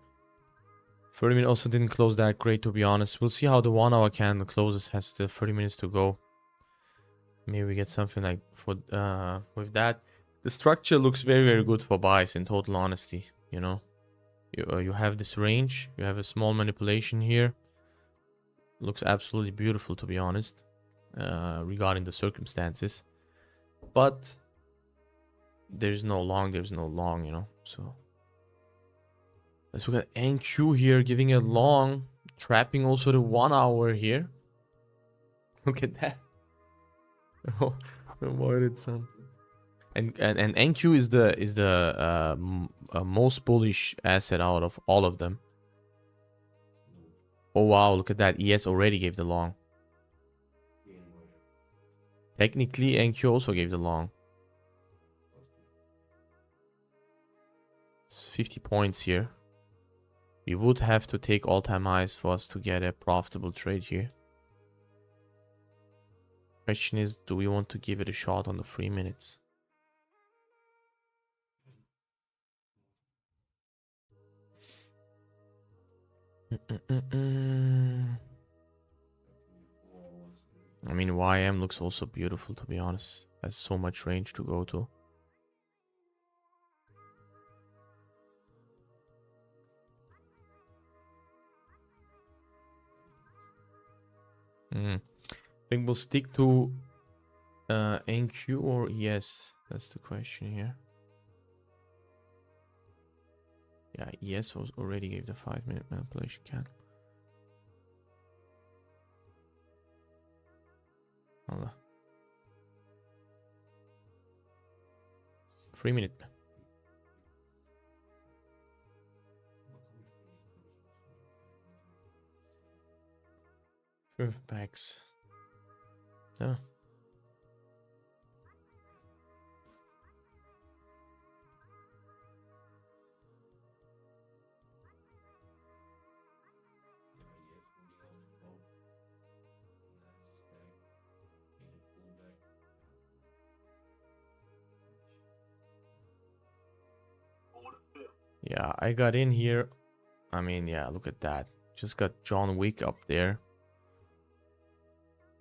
30 minutes also didn't close that great, to be honest. We'll see how the 1 hour candle closes. Has still 30 minutes to go. Maybe we get something like for with that. The structure looks very, very good for buys, in total honesty. You know, you have this range, you have a small manipulation here. Looks absolutely beautiful, to be honest, regarding the circumstances. But there's no long, you know. So let's look at NQ here, giving a long, trapping also the 1 hour here. Look at that. Oh, avoided some. And NQ is the most bullish asset out of all of them. Oh wow, look at that. ES already gave the long. Technically, NQ also gave the long. It's 50 points here. We would have to take all-time highs for us to get a profitable trade here. Question is, do we want to give it a shot on the 3 minutes? I mean, YM looks also beautiful, to be honest. Has so much range to go to. I think we'll stick to NQ or ES. That's the question here. Yeah, ES was already gave the 5-minute manipulation candle. Hold on. 3 minute. Fifth packs. Yeah. Yeah, I got in here. I mean, yeah, look at that. Just got John Wick up there.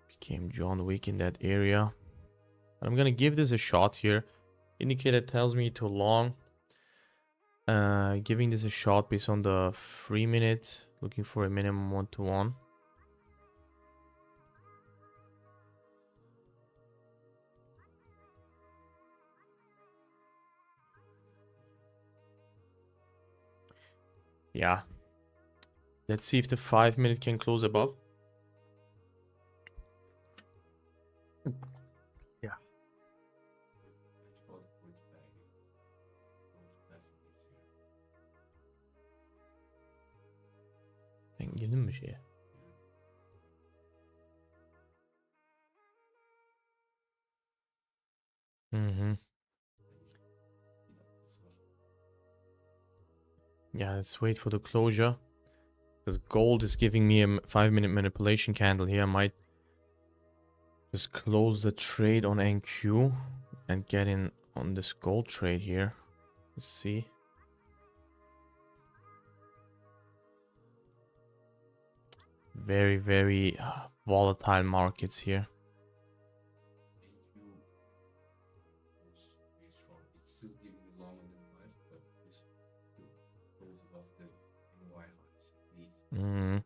Became John Wick in that area. I'm gonna give this a shot here. Indicator tells me too long. Giving this a shot based on the 3 minute. Looking for a minimum 1-to-1. Yeah. Let's see if the 5 minute can close above. Yeah. Ben girdim mi şeye? Yeah, let's wait for the closure. Because gold is giving me a 5-minute manipulation candle here. I might just close the trade on NQ and get in on this gold trade here. Let's see. Very, very volatile markets here.
It's still giving me long on the left, but this goes above the NY highs.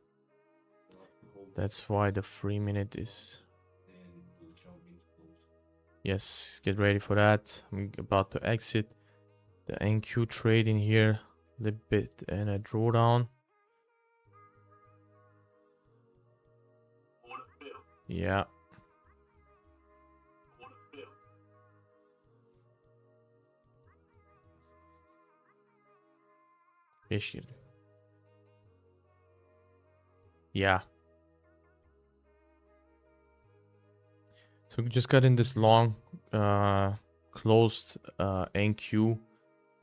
That's why the 3-minute is...
Then we'll jump into gold.
Yes, get ready for that. I'm about to exit the NQ trade in here. A little bit and a drawdown. Yeah. Yeah. So we just got in this long closed NQ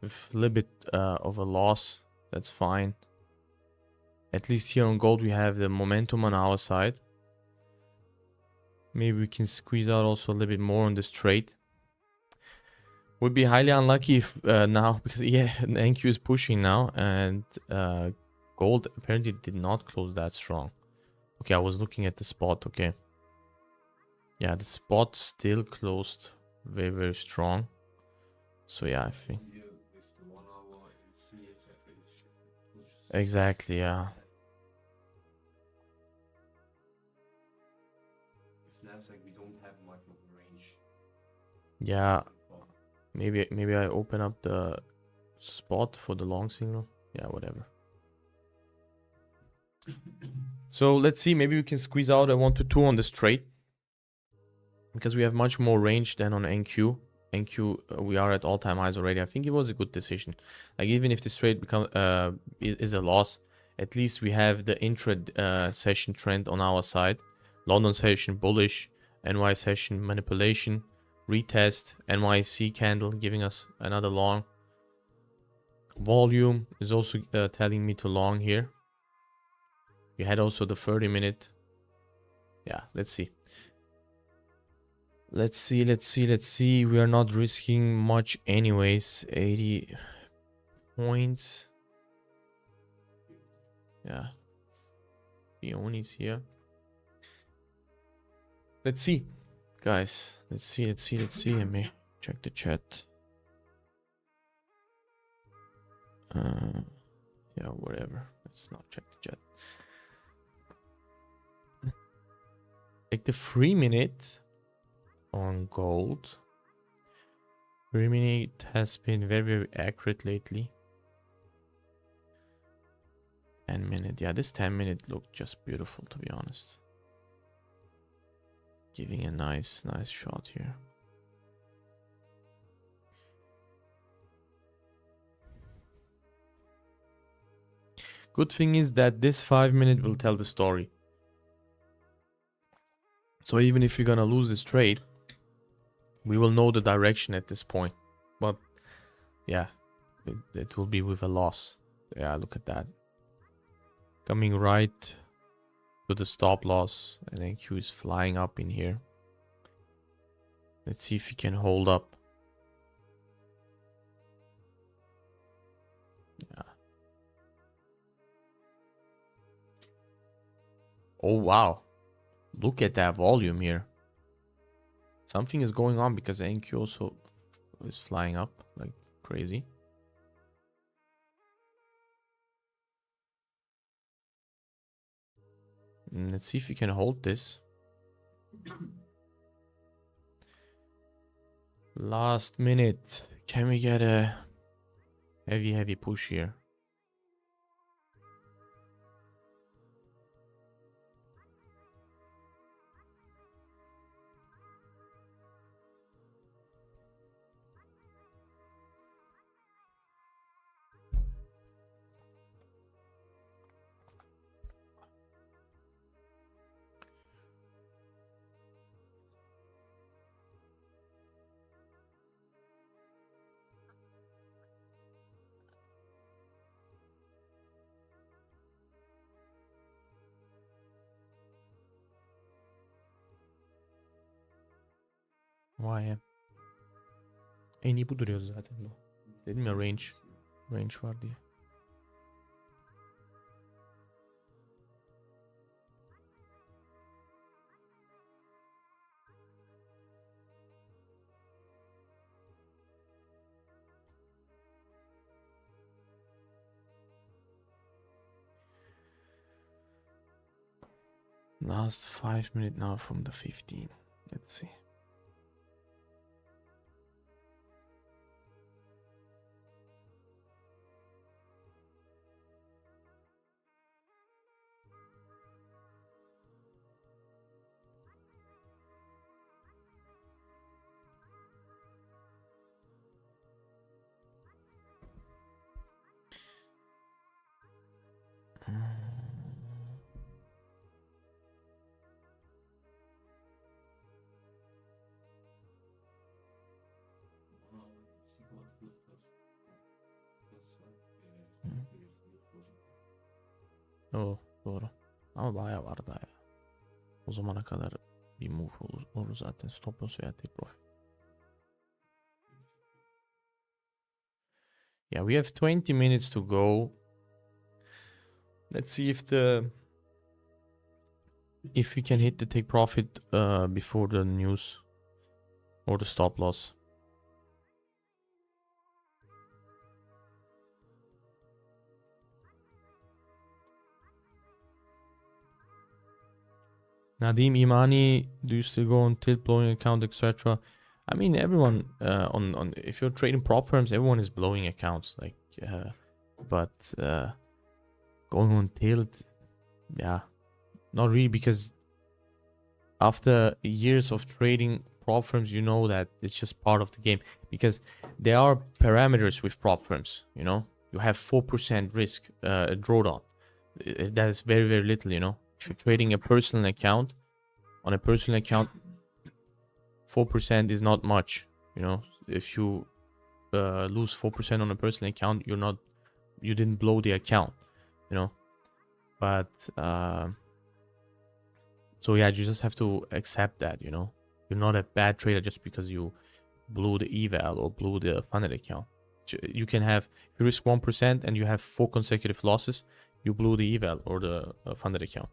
with a little bit of a loss. That's fine. At least here on gold we have the momentum on our side. Maybe we can squeeze out also a little bit more on this trade. Would be highly unlucky if now, because yeah, NQ is pushing now, and gold apparently did not close that strong. Okay, I was looking at the spot. Okay, yeah, the spot still closed very, very strong. So yeah, I think exactly, yeah.
If NASDAQ, we don't have much of a range.
Yeah, maybe I open up the spot for the long signal. Yeah, whatever. So let's see, maybe we can squeeze out a 1 to 2 on this trade, because we have much more range than on NQ. NQ, we are at all-time highs already. I think it was a good decision. Like, even if this trade is a loss, at least we have the intra session trend on our side. London session bullish, NY session manipulation, retest, NYC candle giving us another long. Volume is also telling me to long here. We had also the 30-minute. Yeah, let's see. Let's see. We are not risking much anyways. 80 points. Yeah. Peonies here. Let's see. Guys, let's see. Let me check the chat. Yeah, whatever. Let's not check the chat. Like the 3-minute on gold. 3-minute has been very, very accurate lately. 10-minute. Yeah, this 10-minute looked just beautiful, to be honest. Giving a nice shot here. Good thing is that this 5-minute will tell the story. So even if you're gonna lose this trade, we will know the direction at this point. But yeah, it will be with a loss. Yeah, look at that. Coming right to the stop loss, and then Q is flying up in here. Let's see if he can hold up. Yeah. Oh wow. Look at that volume here. Something is going on, because NQ also is flying up like crazy. Let's see if we can hold this. Last minute. Can we get a heavy push here? Vay. En iyi bu duruyor zaten bu. Dedim ya range var diye. Last 5 minutes now from the 15. Let's see. Oh, doğru. Ama bayağı var daha ya. O zamana kadar bir move olur zaten. Stop loss veya take profit. Yeah, we have 20 minutes to go. Let's see if we can hit the take profit before the news or the stop loss. Nadim Imani, do you still go on tilt blowing account, etc.? I mean, everyone on if you're trading prop firms, everyone is blowing accounts. Like, but going on tilt, yeah, not really, because after years of trading prop firms, you know that it's just part of the game, because there are parameters with prop firms. You know, you have 4% risk drawdown. That is very, very little. You know, if you're trading a personal account, on a personal account, 4% is not much. You know, if you lose 4% on a personal account, you didn't blow the account. You know, but so yeah, you just have to accept that. You know, you're not a bad trader just because you blew the eval or blew the funded account. You can have, if you risk 1% and you have 4 consecutive losses, you blew the eval or the funded account.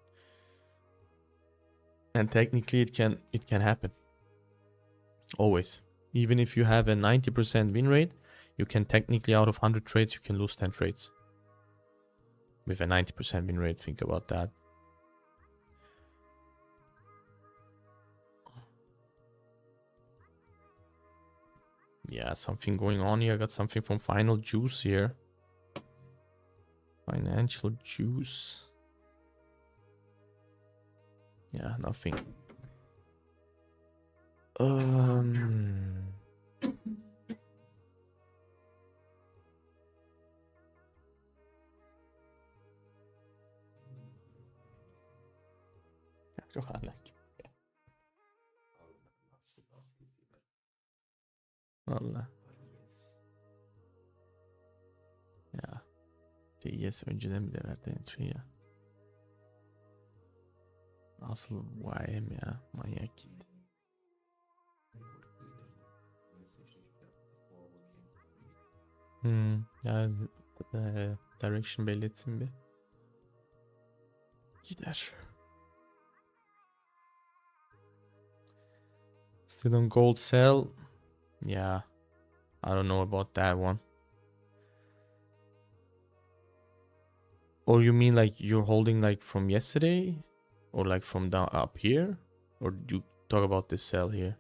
And technically it can happen. Always. Even if you have a 90% win rate, you can technically, out of 100 trades, you can lose 10 trades. With a 90% win rate, think about that. Yeah, something going on here. I got something from Final Juice here. Financial Juice. Yeah, nothing. Çok hala. Valla. Ya. Yes, önceden bile verdi entry ya. Asıl YM ya. Manyak gitti. Yani direction belli etsin bir. Gider. Still on gold sell. Yeah. I don't know about that one. Or you mean like you're holding like from yesterday? Or like from down up here? Or do you talk about this sell here?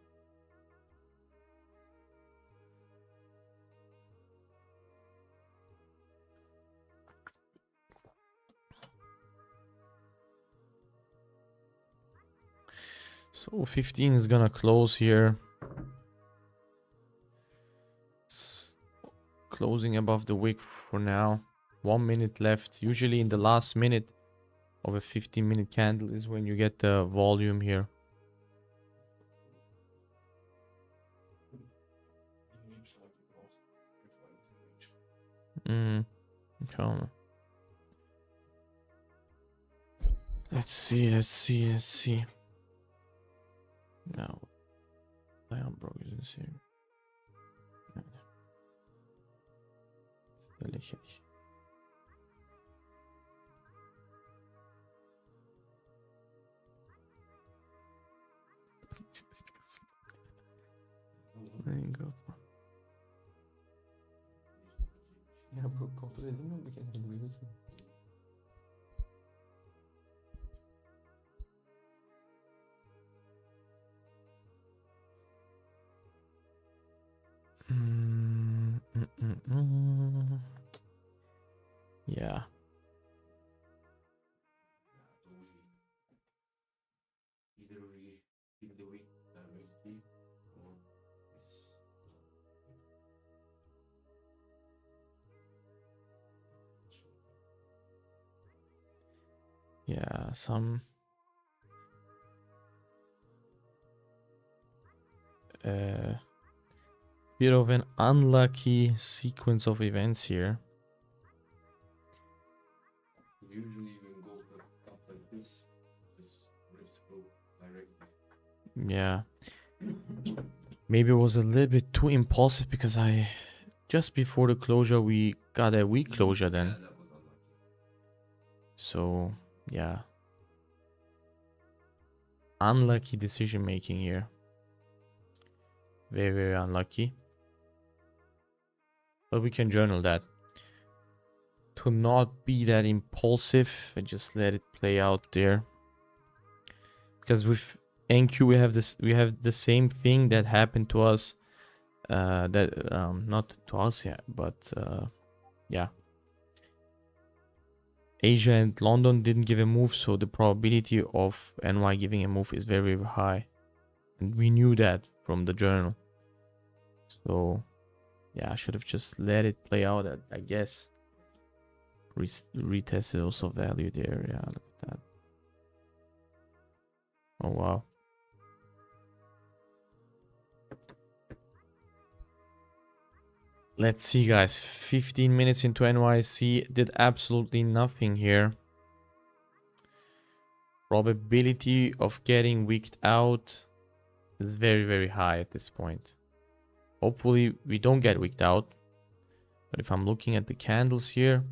So 15 is gonna close here. It's closing above the wick for now. 1 minute left. Usually in the last minute of a 15-minute candle is when you get the volume here. Okay. Let's see. Now, Dayan bro gözünü seveyim. Yani. Öyle şey. Ya bro kontrol edemiyor mu kendini biliyorsun? Yeah.
Either we keep the week directly or it's
Yeah, some bit of an unlucky sequence of events here.
usually when gold up like this, just rips go directly.
Yeah. Maybe it was a little bit too impulsive because I just before the closure we got a weak closure then.
Yeah, that was unlucky.
So yeah. Unlucky decision making here. Very, very unlucky. But we can journal that. To not be that impulsive and just let it play out there. Because with NQ we have the same thing that happened to us. Not to us yet, but yeah. Asia and London didn't give a move, so the probability of NY giving a move is very, very high. And we knew that from the journal. So yeah, I should have just let it play out, I guess. Retested also value there. Yeah, look at that. Oh wow. Let's see, guys. 15 minutes into NYC, did absolutely nothing here. Probability of getting wicked out is very, very high at this point. Hopefully we don't get wicked out. But if I'm looking at the candles here,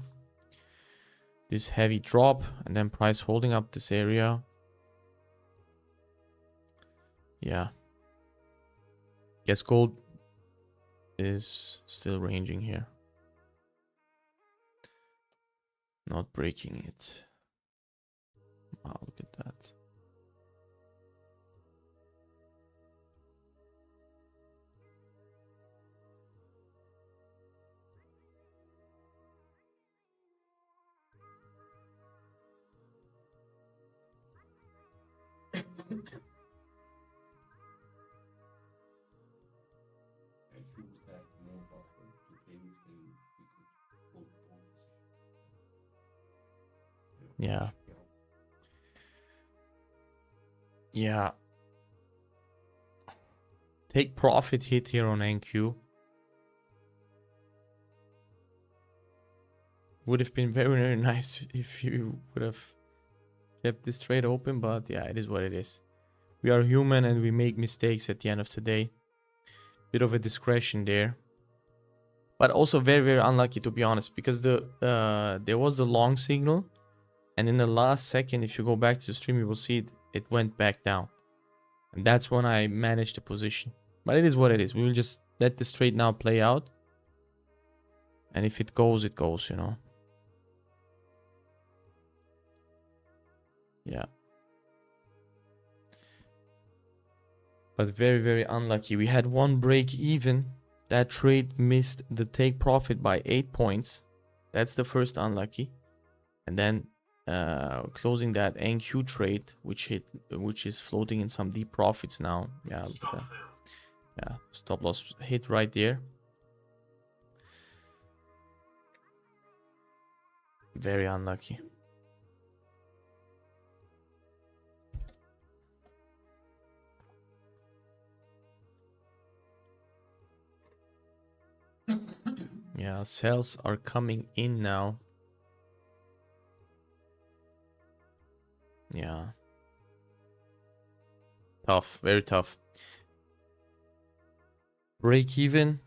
this heavy drop and then price holding up this area. Yeah. Guess gold is still ranging here. Not breaking it. Wow, look at that.
If we would have more buffer to play with, then we could hold pole position.
Yeah. Yeah. Take profit hit here on NQ. Would have been very, very nice if you would have kept this trade open, but yeah, it is what it is. We are human and we make mistakes at the end of the day. Bit of a discretion there. But also very, very unlucky, to be honest, because there was a long signal. And in the last second, if you go back to the stream, you will see it went back down. And that's when I managed the position. But it is what it is. We will just let this trade now play out. And if it goes, it goes, you know. Yeah. But very, very unlucky. We had one break even. That trade missed the take profit by 8 points. That's the first unlucky. And then closing that NQ trade, which is floating in some deep profits now. Yeah, look at that. Yeah, stop loss hit right there. Very unlucky. Yeah, sales are coming in now. Yeah. Tough, very tough. break even,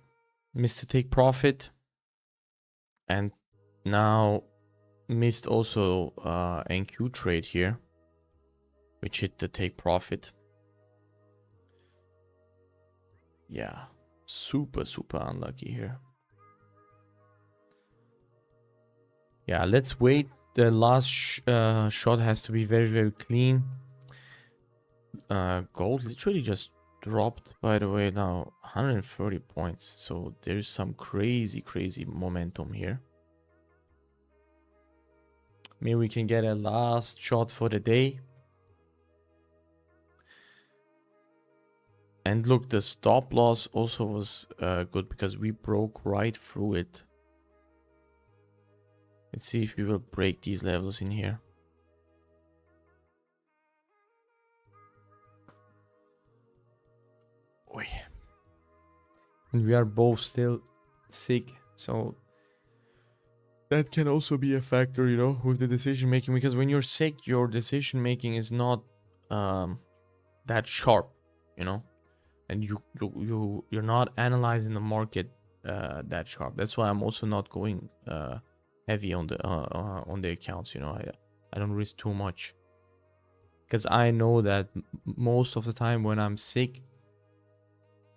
missed to take profit, and now missed also NQ trade here, which hit the take profit. Yeah, super unlucky here. Yeah, let's wait. The last shot has to be very clean. Gold literally just dropped, by the way, now 130 points. So there's some crazy momentum here. Maybe we can get a last shot for the day. And look, the stop loss also was good because we broke right through it. Let's see if we will break these levels in here. Oy. And we are both still sick, so that can also be a factor, you know, with the decision making, because when you're sick, your decision making is not that sharp, you know, and you're not analyzing the market that sharp. That's why I'm also not going heavy on the accounts, you know. I don't risk too much because I know that most of the time when I'm sick,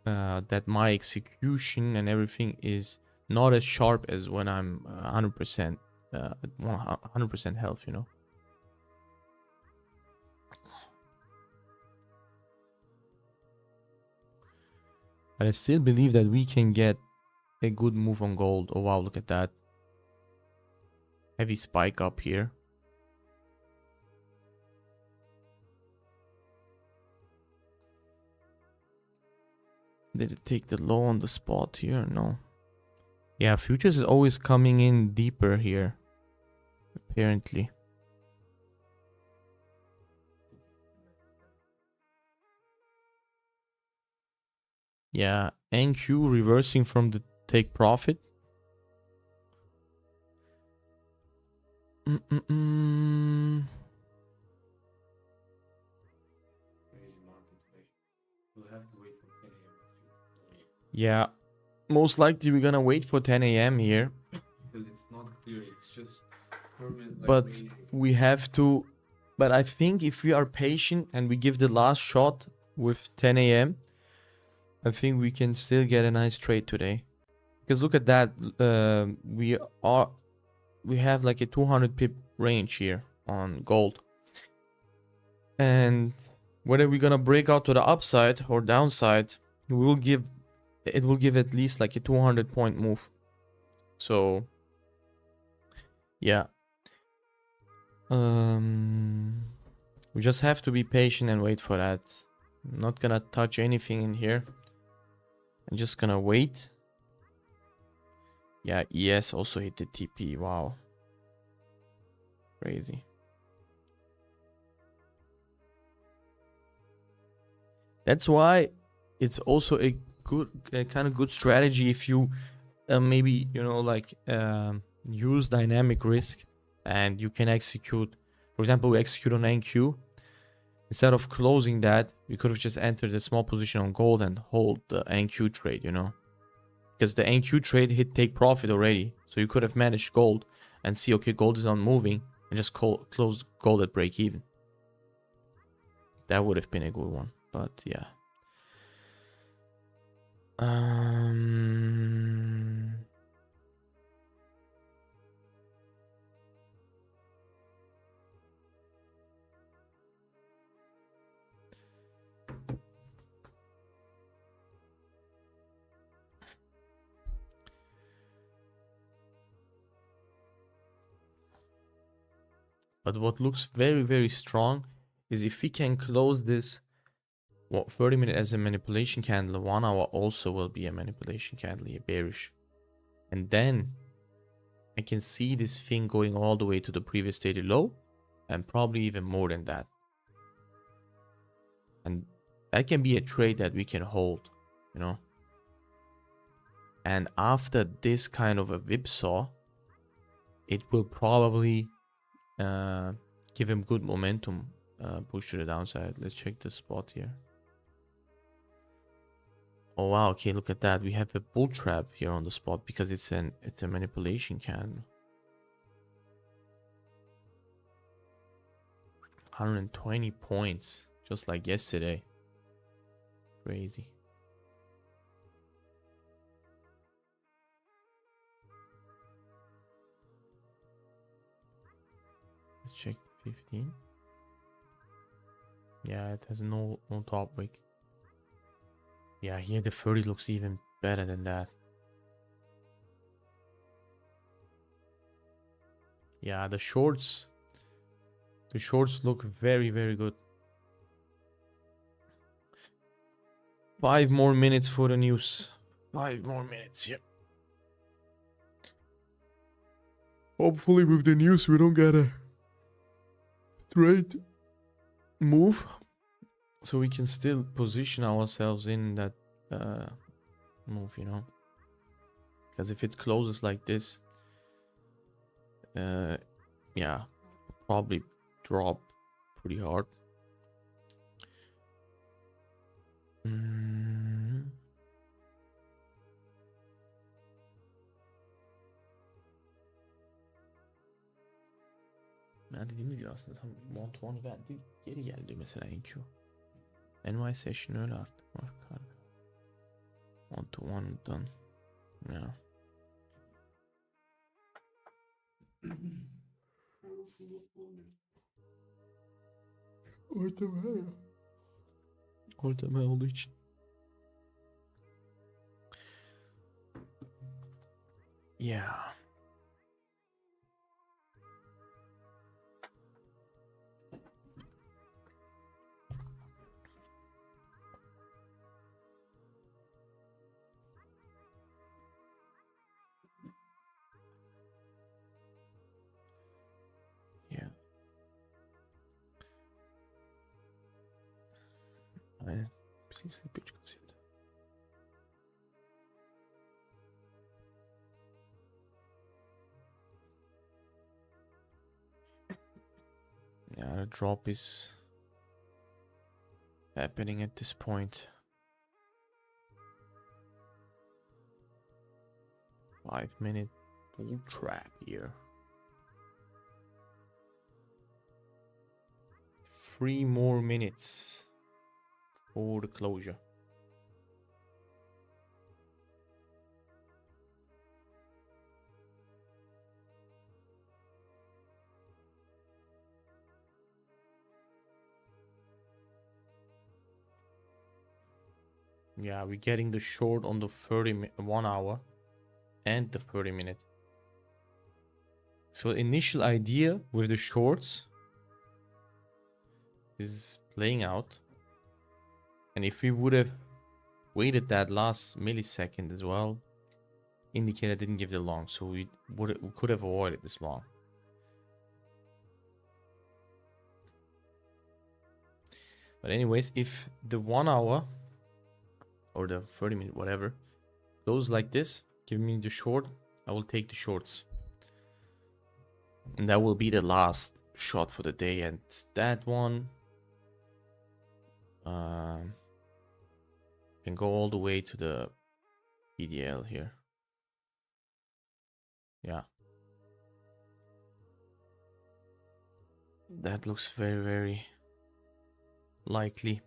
that my execution and everything is not as sharp as when I'm 100% 100% health, you know. But I still believe that we can get a good move on gold. Oh wow, look at that. Heavy spike up here. Did it take the low on the spot here? No. Yeah, futures is always coming in deeper here, apparently. Yeah, NQ reversing from the take profit. Yeah, most likely we're gonna wait for 10 a.m. here.
Because it's not clear, it's just permanent. Like
But
waiting.
we have to. But I think if we are patient and we give the last shot with 10 a.m., I think we can still get a nice trade today. Because look at that, we have like a 200 pip range here on gold, and whether we're gonna break out to the upside or downside, it will give at least like a 200 point move. So yeah, we just have to be patient and wait for that. I'm not gonna touch anything in here. I'm just gonna wait. Yeah, ES also hit the TP. Wow. Crazy. That's why it's also a good, kind of good strategy if you maybe, you know, like use dynamic risk and you can execute. For example, we execute on NQ. Instead of closing that, we could have just entered a small position on gold and hold the NQ trade, you know. Because the NQ trade hit take profit already. So you could have managed gold and see, okay, gold is not moving, and just close gold at break even. That would have been a good one. But yeah. But what looks very strong is if we can close this 30 minutes as a manipulation candle, 1 hour also will be a manipulation candle here, bearish. And then I can see this thing going all the way to the previous daily low and probably even more than that. And that can be a trade that we can hold, you know. And after this kind of a whipsaw, it will probably give him good momentum push to the downside. Let's check the spot here. Oh wow, okay, look at that. We have a bull trap here on the spot because it's a manipulation candle. 120 points, just like yesterday. Crazy. Let's check the 15. Yeah, it has no top wick. Yeah, here the 30 looks even better than that. Yeah, the shorts look very, very good. 5 more minutes for the news. 5 more minutes here. Hopefully with the news we don't get a straight move, so we can still position ourselves in that move, you know. Because if it closes like this, yeah, probably drop pretty hard. Ben dediğim gibi aslında tam one-to-one verdi. Geri geldi mesela NQ. NY session öyle artık var kanka. One-to-one done. Yeah. Ortama olduğu için. Yeah. Yeah. Aynen. Bizim snippet çıkasıydı. Yeah, the drop is happening at this point. 5-minute bull trap here. 3 more minutes for the closure. Yeah, we're getting the short on the 1 hour and the 30-minute. So initial idea with the shorts is playing out. And if we would have waited that last millisecond as well, indicator didn't give the long, so we could have avoided this long. But anyways, if the 1 hour or the 30-minute, whatever, goes like this, give me the short, I will take the shorts. And that will be the last shot for the day. And that one can go all the way to the PDL here. Yeah. That looks very, very likely.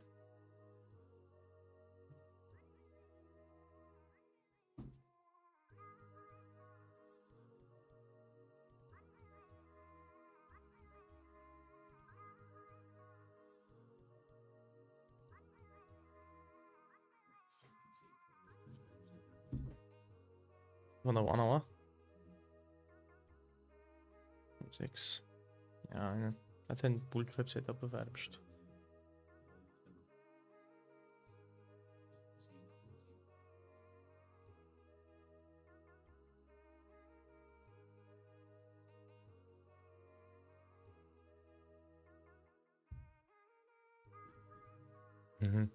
One hour. 6. Ya aynen. Zaten bull trap setup'ı vermişti. Hı.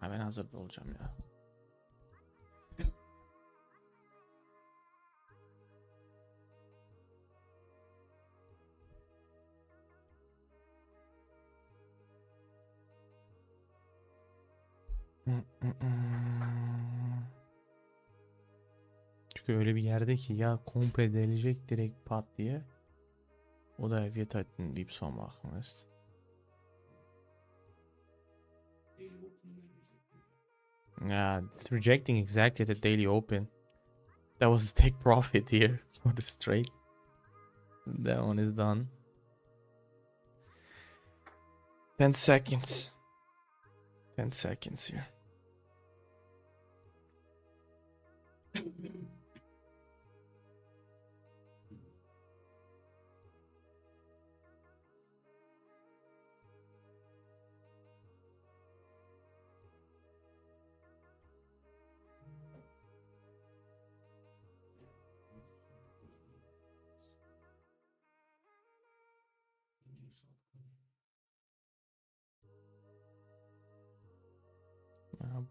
Ha, ben hazırda olacağım ya. Çünkü öyle bir yerde ki ya komple delecek direkt pat diye. O da wir hätten lieb so machen ist. Yeah, it's rejecting exactly the daily open. That was the take profit here for the straight. That one is done. 10 seconds. 10 seconds here.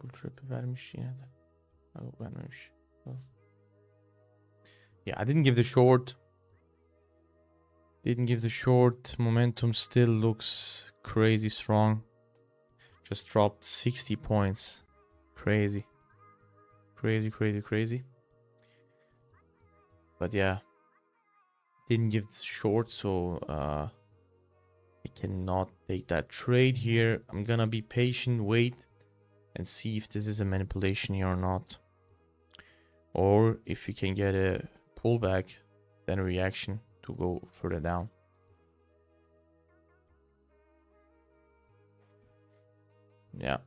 Bu trap'i vermiş yine de. Yok vermemiş. Yeah, I didn't give the short. Didn't give the short. Momentum still looks crazy strong. Just dropped 60 points. Crazy. Crazy, crazy, crazy. But yeah. Didn't give the short, so I cannot take that trade here. I'm gonna be patient, wait, and see if this is a manipulation here or not. Or if we can get a pullback, then a reaction to go further down. Yeah.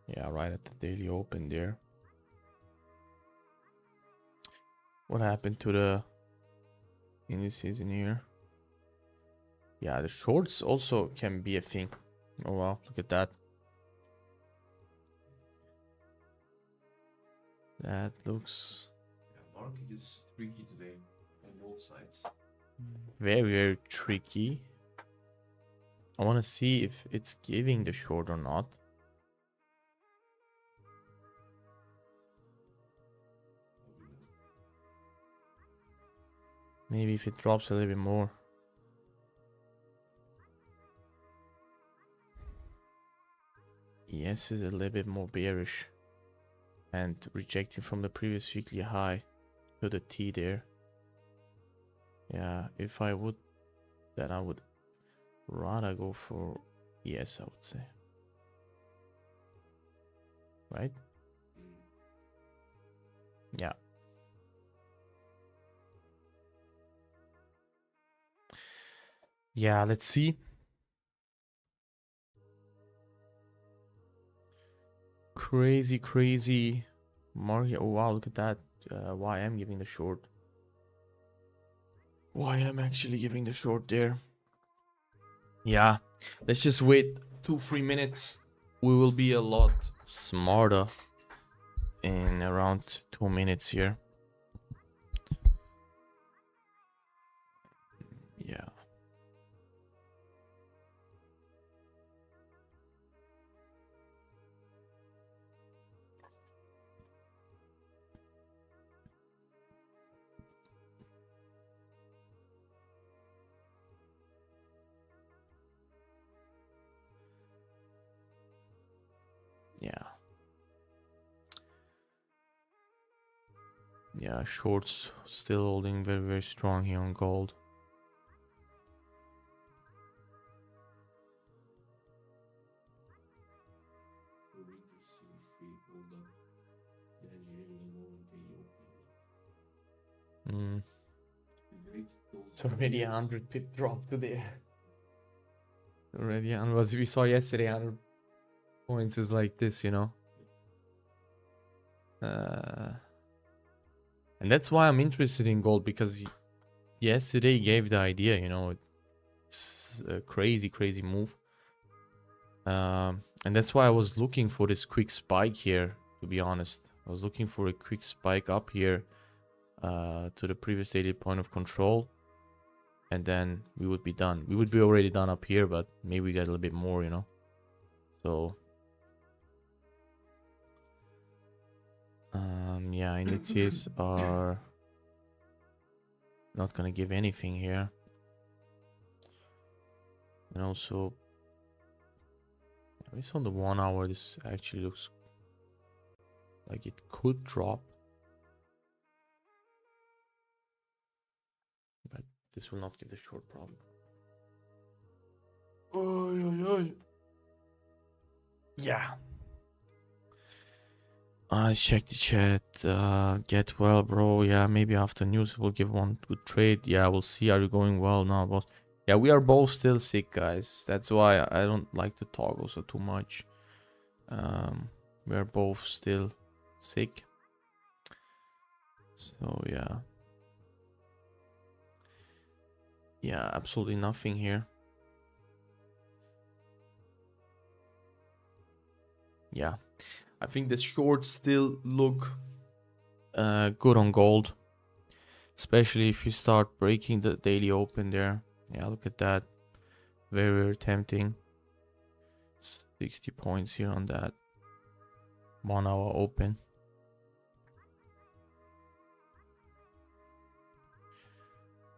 Yeah, right at the daily open there. What happened to the indices in here? Yeah, the shorts also can be a thing. Oh wow, look at that. That looks...
Yeah, market is tricky today on both sides.
Very, very tricky. I want to see if it's giving the short or not. Maybe if it drops a little bit more. Yes, is a little bit more bearish. And rejecting from the previous weekly high to the T there. Yeah, if I would, then I would rather go for yes, I would say. Right? Yeah. Yeah, let's see. Crazy, crazy market. Oh wow, look at that. Why I'm giving the short. Why I'm actually giving the short there. Yeah, let's just wait 2-3 minutes. We will be a lot smarter in around 2 minutes here. Yeah. Yeah. Yeah, shorts still holding very, very strong here on gold. It's already 100 pip drop today. Already, and as we saw yesterday, 100 points is like this, you know. And that's why I'm interested in gold, because yesterday gave the idea, you know, it's a crazy, crazy move. And that's why I was looking for this quick spike here, to be honest. I was looking for a quick spike up here to the previous daily point of control. And then we would be done. We would be already done up here, but maybe we get a little bit more, you know. So Yeah, indices are not gonna give anything here. And also, based on the 1 hour, this actually looks like it could drop. But this will not give the short problem. Yeah. I checked the chat. Get well, bro. Yeah, maybe after news we'll give one good trade. Yeah, we'll see. Are you going well now, boss? Yeah, we are both still sick, guys. That's why I don't like to talk also too much. We are both still sick. So yeah. Yeah, absolutely nothing here. Yeah. I think the shorts still look good on gold. Especially if you start breaking the daily open there. Yeah, look at that. Very, very tempting. 60 points here on that 1 hour open.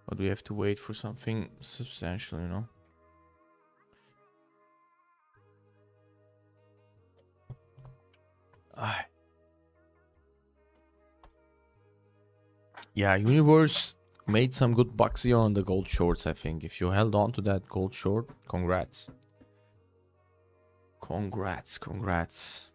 But we have to wait for something substantial, you know. Yeah, Universe made some good bucks here on the gold shorts, I think. If you held on to that gold short, congrats. Congrats, congrats.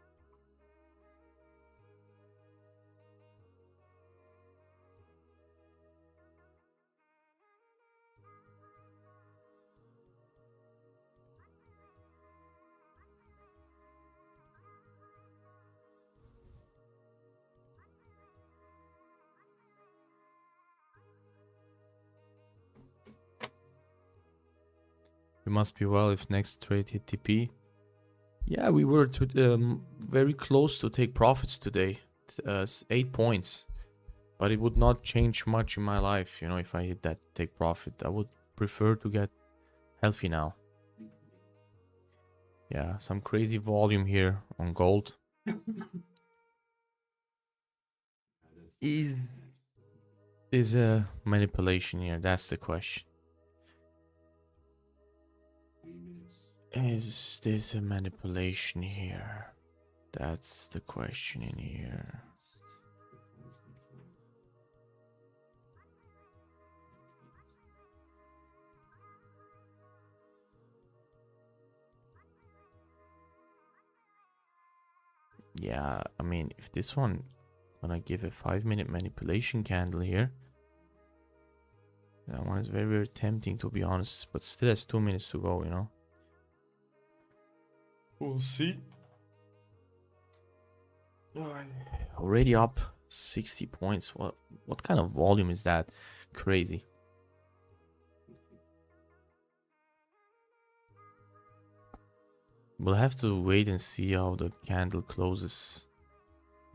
We must be well if next trade hit TP. Yeah, we were very close to take profits today. 8 points. But it would not change much in my life, you know, if I hit that take profit. I would prefer to get healthy now. Yeah, some crazy volume here on gold. Is a manipulation here? That's the question. Is this a manipulation here? That's the question in here. Yeah, I mean, if this one gonna give a 5-minute manipulation candle here, that one is very, very tempting to be honest, but still has 2 minutes to go, you know. We'll see. Already up 60 points. What kind of volume is that? Crazy. We'll have to wait and see how the candle closes.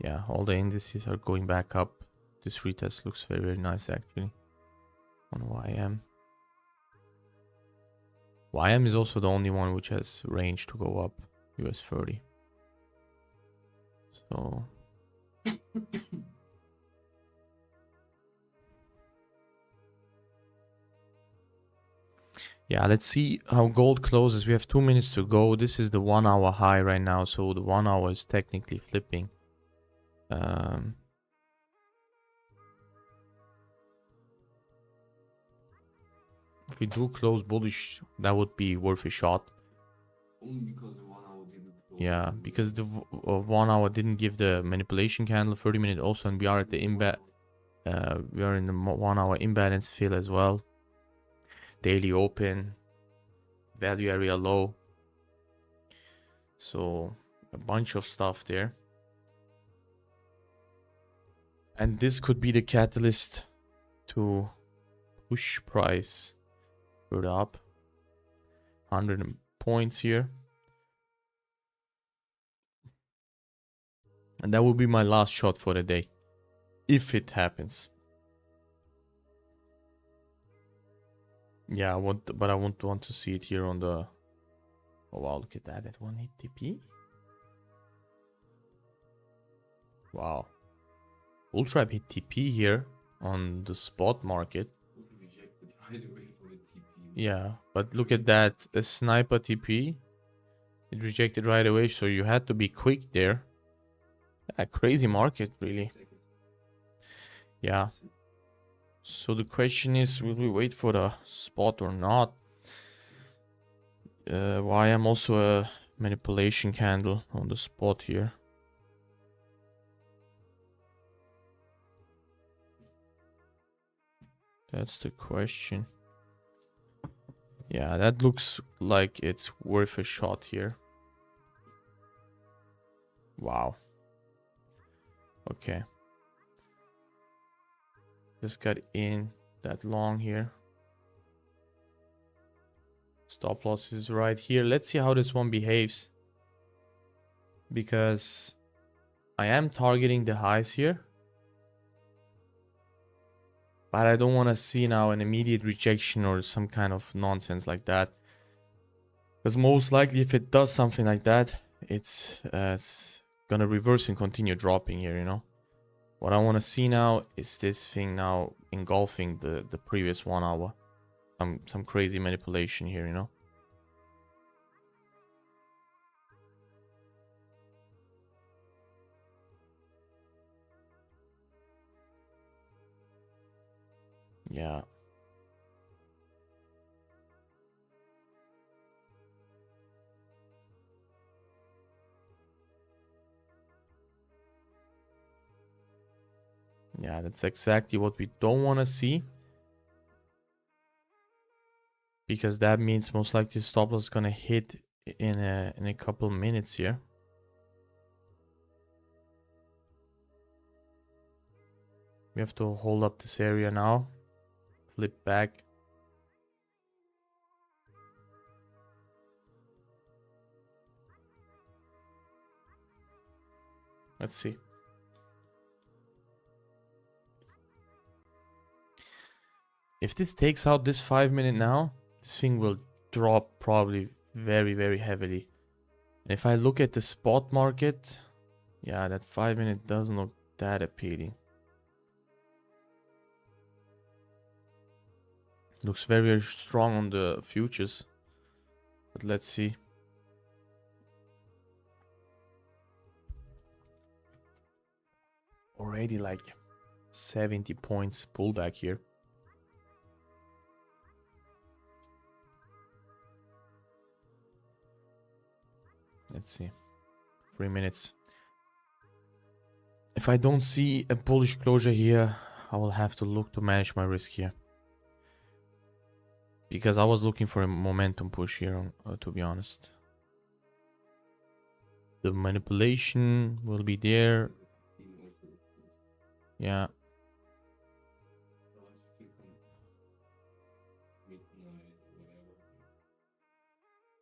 Yeah, all the indices are going back up. This retest looks very, very nice actually on YM. YM is also the only one which has range to go up. US 30. So yeah, let's see how gold closes. We have 2 minutes to go. This is the 1 hour high right now, so the 1 hour is technically flipping. If we do close bullish, that would be worth a shot.
Only because the 1 hour didn't close.
Yeah, because the 1 hour didn't give the manipulation candle. 30-minute also, and we are at the we are in the 1 hour imbalance fill as well. Daily open, value area low. So a bunch of stuff there. And this could be the catalyst to push price further up. 100 points here. And that will be my last shot for the day, if it happens. Yeah, but I won't want to see it here on the. Oh wow, look at that! That one hit TP. Wow, Bull trap hit TP here on the spot market.
Rejected right away for the TP.
Yeah, but look at that. A sniper TP. It rejected right away, so you had to be quick there. Yeah, crazy market, really. Yeah. So the question is, will we wait for the spot or not? Why I'm also a manipulation candle on the spot here. That's the question. Yeah, that looks like it's worth a shot here. Wow. Okay. Just got in that long here. Stop loss is right here. Let's see how this one behaves. Because I am targeting the highs here. But I don't want to see now an immediate rejection or some kind of nonsense like that. Because most likely if it does something like that, it's gonna reverse and continue dropping here, you know. What I want to see now is this thing now engulfing the previous 1 hour. Some crazy manipulation here, you know. Yeah. Yeah, that's exactly what we don't want to see. Because that means most likely stop loss is gonna hit in a couple minutes here. We have to hold up this area now. Flip back. Let's see. If this takes out this 5 minute now, this thing will drop probably very, very heavily. And if I look at the spot market, yeah, that 5 minute doesn't look that appealing. Looks very, very strong on the futures. But let's see. Already like 70 points pullback here. Let's see. 3 minutes. If I don't see a bullish closure here, I will have to look to manage my risk here. Because I was looking for a momentum push here, to be honest. The manipulation will be there. Yeah.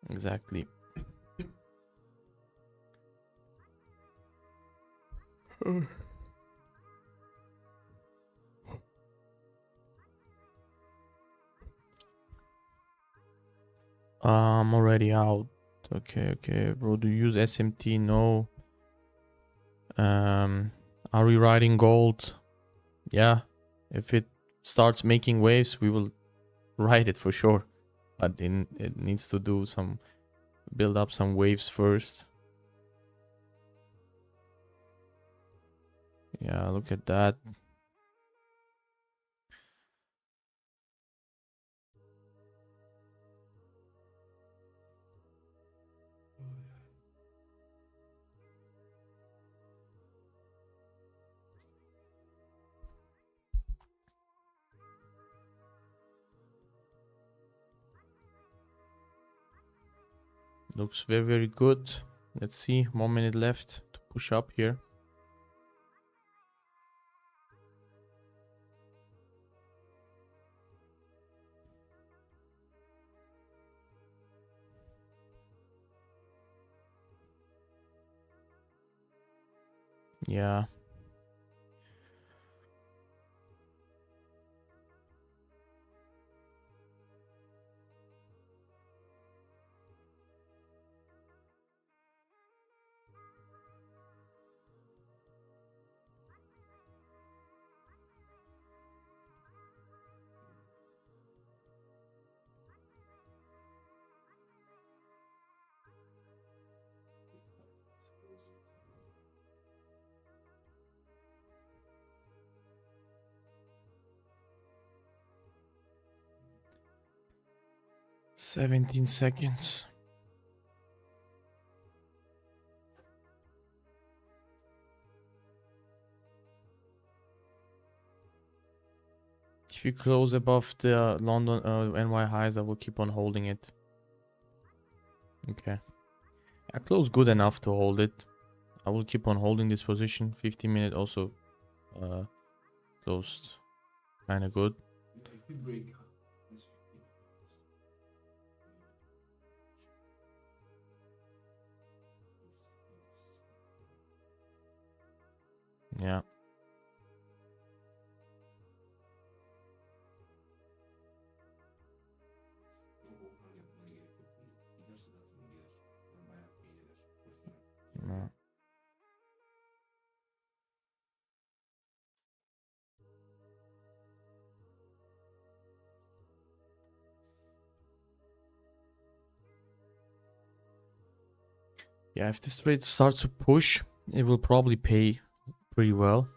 Exactly. I'm already out. Okay, bro. Do you use SMT? No. Are we riding gold? Yeah. If it starts making waves, we will ride it for sure. But it needs to do some build up some waves first. Yeah, look at that. Looks very, very good. Let's see. 1 minute left to push up here. Yeah. 17 seconds. If you close above the London NY highs, I will keep on holding it. Okay. I closed good enough to hold it. I will keep on holding this position. 15-minute also closed kind of good. Yeah. No. Yeah, if this trade starts to push, it will probably pay pretty well,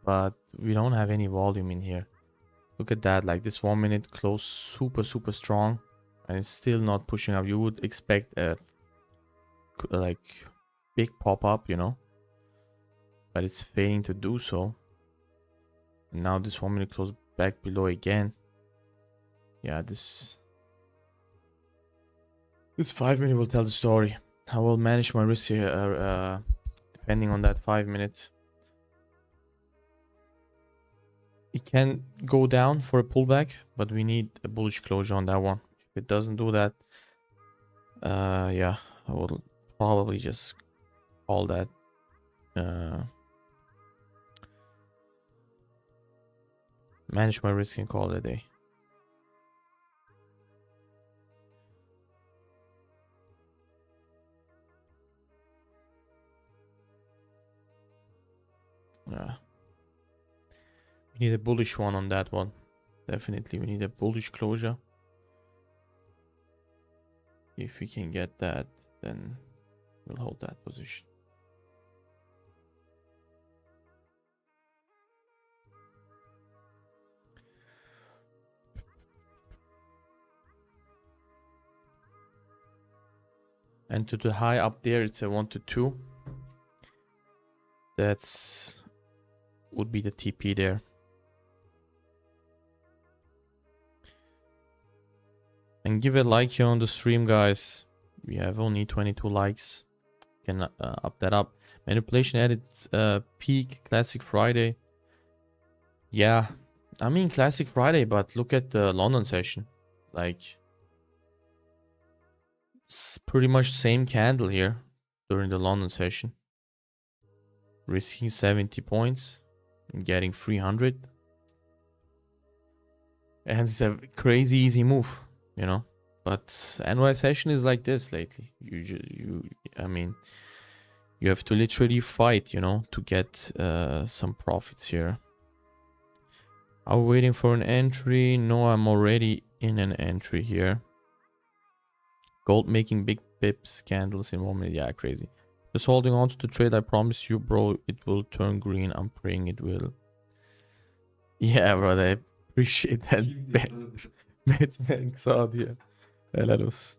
but we don't have any volume in here. Look at that, like this 1 minute close super strong, and it's still not pushing up. You would expect a like big pop up, you know, but it's failing to do so. And now this 1 minute close back below again. Yeah, this 5 minute will tell the story. I will manage my risk here depending on that 5 minute. It can go down for a pullback, but we need a bullish closure on that one. If it doesn't do that, yeah, I will probably just call that. Manage my risk and call it a day. Yeah. We need a bullish one on that one. Definitely, we need a bullish closure. If we can get that, then we'll hold that position. And to the high up there, it's a 1 to 2. That's would be the TP there. And give a like here on the stream, guys. We have only 22 likes. Can up that up. Manipulation at its peak. Classic Friday. Yeah, I mean Classic Friday, but look at the London session. Like, it's pretty much same candle here during the London session. Risking 70 points and getting 300. And it's a crazy easy move, you know. But NY session is like this lately. I mean, you have to literally fight, you know, to get some profits here. Are we waiting for an entry? No, I'm already in an entry here. Gold making big pips candles in 1 minute. Yeah, crazy. Just holding on to the trade. I promise you, bro, it will turn green. I'm praying it will. Yeah, brother, I appreciate that. Batman XAUUSD. Helal olsun.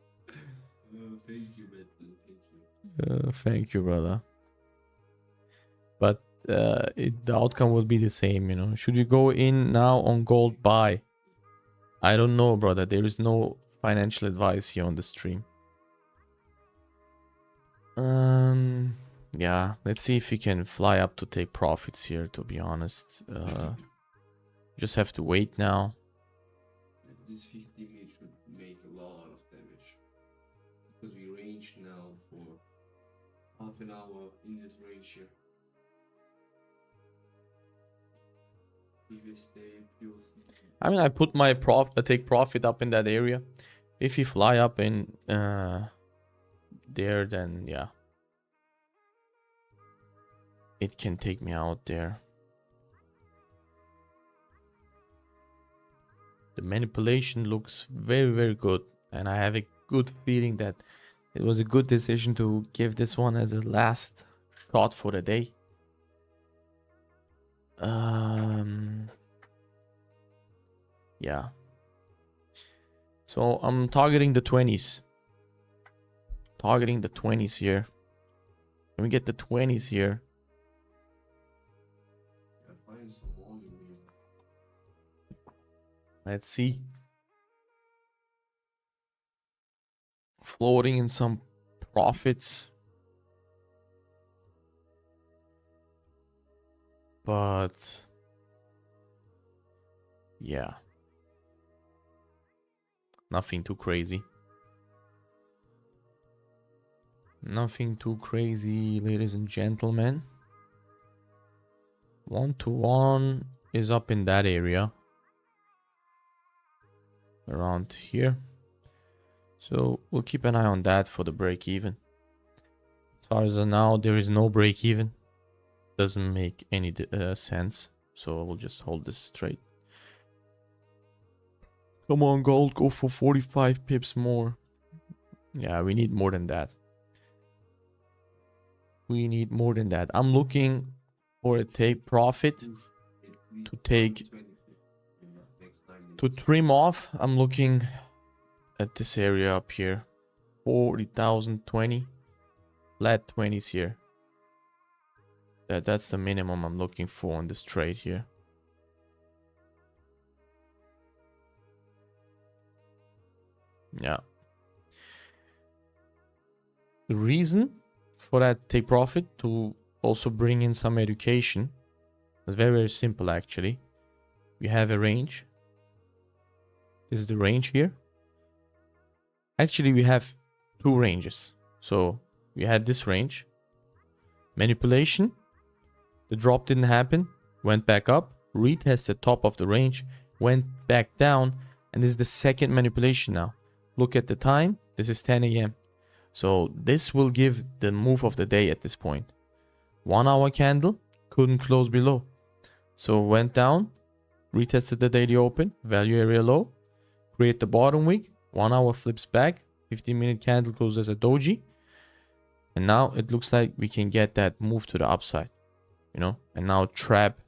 Thank you, Batman. Thank you.
Thank you, brother. But the outcome will be the same, you know. Should you go in now on gold buy? I don't know, brother. There is no financial advice here on the stream. Yeah, let's see if we can fly up to take profits here, to be honest. Just have to wait now.
This 50 mid should make a lot of damage. Because we range now for half an hour in this range here. Previous day,
I mean, I put my take profit up in that area. If you fly up in there, then yeah, it can take me out there. The manipulation looks very, very good, and I have a good feeling that it was a good decision to give this one as a last shot for the day. Yeah. So I'm targeting the 20s. Targeting the 20s here. Can we get the 20s here? Let's see. Floating in some profits. But yeah. Nothing too crazy. Nothing too crazy, ladies and gentlemen. 1-to-1 is up in that area. Around here. So we'll keep an eye on that for the break even. As far as now, there is no break even. Doesn't make any sense. So we'll just hold this straight. Come on, gold, go for 45 pips more. Yeah, we need more than that. We need more than that. I'm looking for a take profit to trim off. I'm looking at this area up here. 40,020. Flat 20s here. That's the minimum I'm looking for on this trade here. Yeah. The reason for that take profit to also bring in some education is very, very simple actually. We have a range. This is the range here. Actually, we have two ranges. So we had this range. Manipulation. The drop didn't happen. Went back up. Retested top of the range. Went back down. And this is the second manipulation now. Look at the time. This is 10 a.m. So this will give the move of the day at this point. 1 hour candle. Couldn't close below. So went down. Retested the daily open. Value area low. Create the bottom wick. 1 hour flips back. 15-minute candle closes as a doji. And now it looks like we can get that move to the upside. You know. And now trap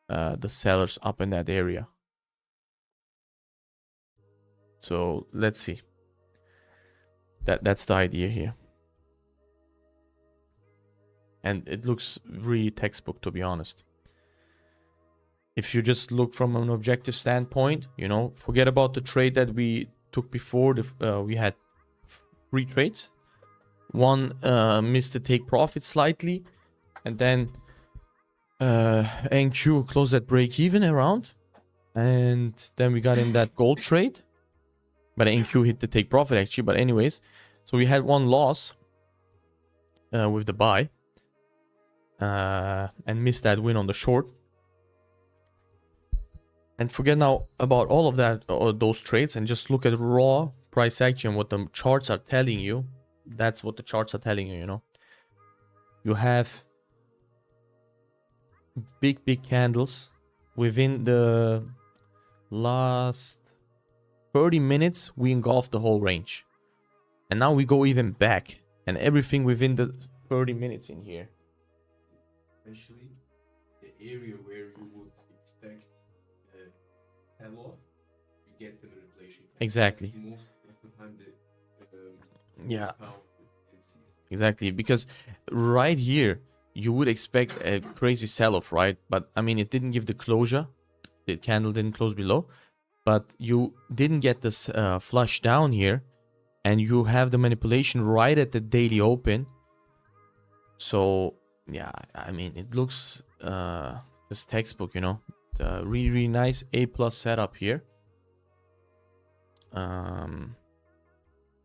the sellers up in that area. So let's see. That's the idea here. And it looks really textbook, to be honest. If you just look from an objective standpoint, you know, forget about the trade that we took before. We had 3 trades. One missed the take profit slightly. And then NQ closed at break even around. And then we got in that gold trade. But NQ hit the take profit actually. But anyways, so we had one loss with the buy. And missed that win on the short. And forget now about all of that, or those trades, and just look at raw price action, what the charts are telling you. That's what the charts are telling you, you know. You have big candles within the last 30 minutes. We engulfed the whole range. And now we go even back. And everything within the 30 minutes in here.
Especially the area where you would expect sell-off, you get the manipulation.
Exactly. Yeah. Exactly, because right here you would expect a crazy sell-off, right? But I mean, it didn't give the closure. The candle didn't close below, but you didn't get this flush down here, and you have the manipulation right at the daily open. So yeah, I mean, it looks just textbook, you know. Really nice A+ setup here.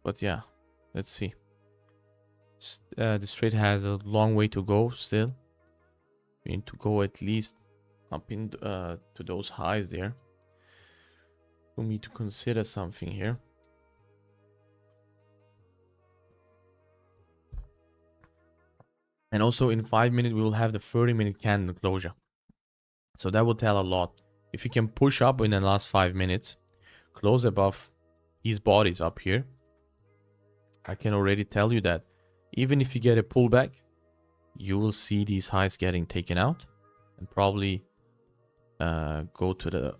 But yeah, let's see. This trade has a long way to go still. We need to go at least up in to those highs there for me to consider something here. And also in 5 minutes we will have the 30-minute candle closure. So that will tell a lot. If you can push up in the last 5 minutes, close above these bodies up here, I can already tell you that even if you get a pullback, you will see these highs getting taken out and probably go to the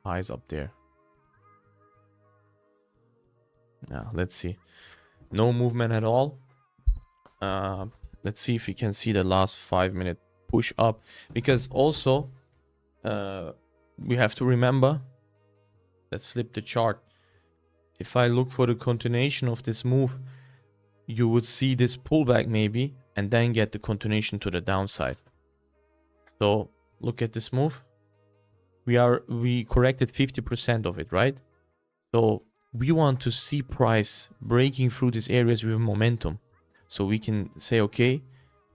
highs up there. Yeah, let's see. No movement at all. Let's see if we can see the last 5-minute push up, because also we have to remember, let's flip the chart. If I look for the continuation of this move, you would see this pullback maybe, and then get the continuation to the downside. So look at this move. We corrected 50% of it, right? So we want to see price breaking through these areas with momentum. So we can say, okay,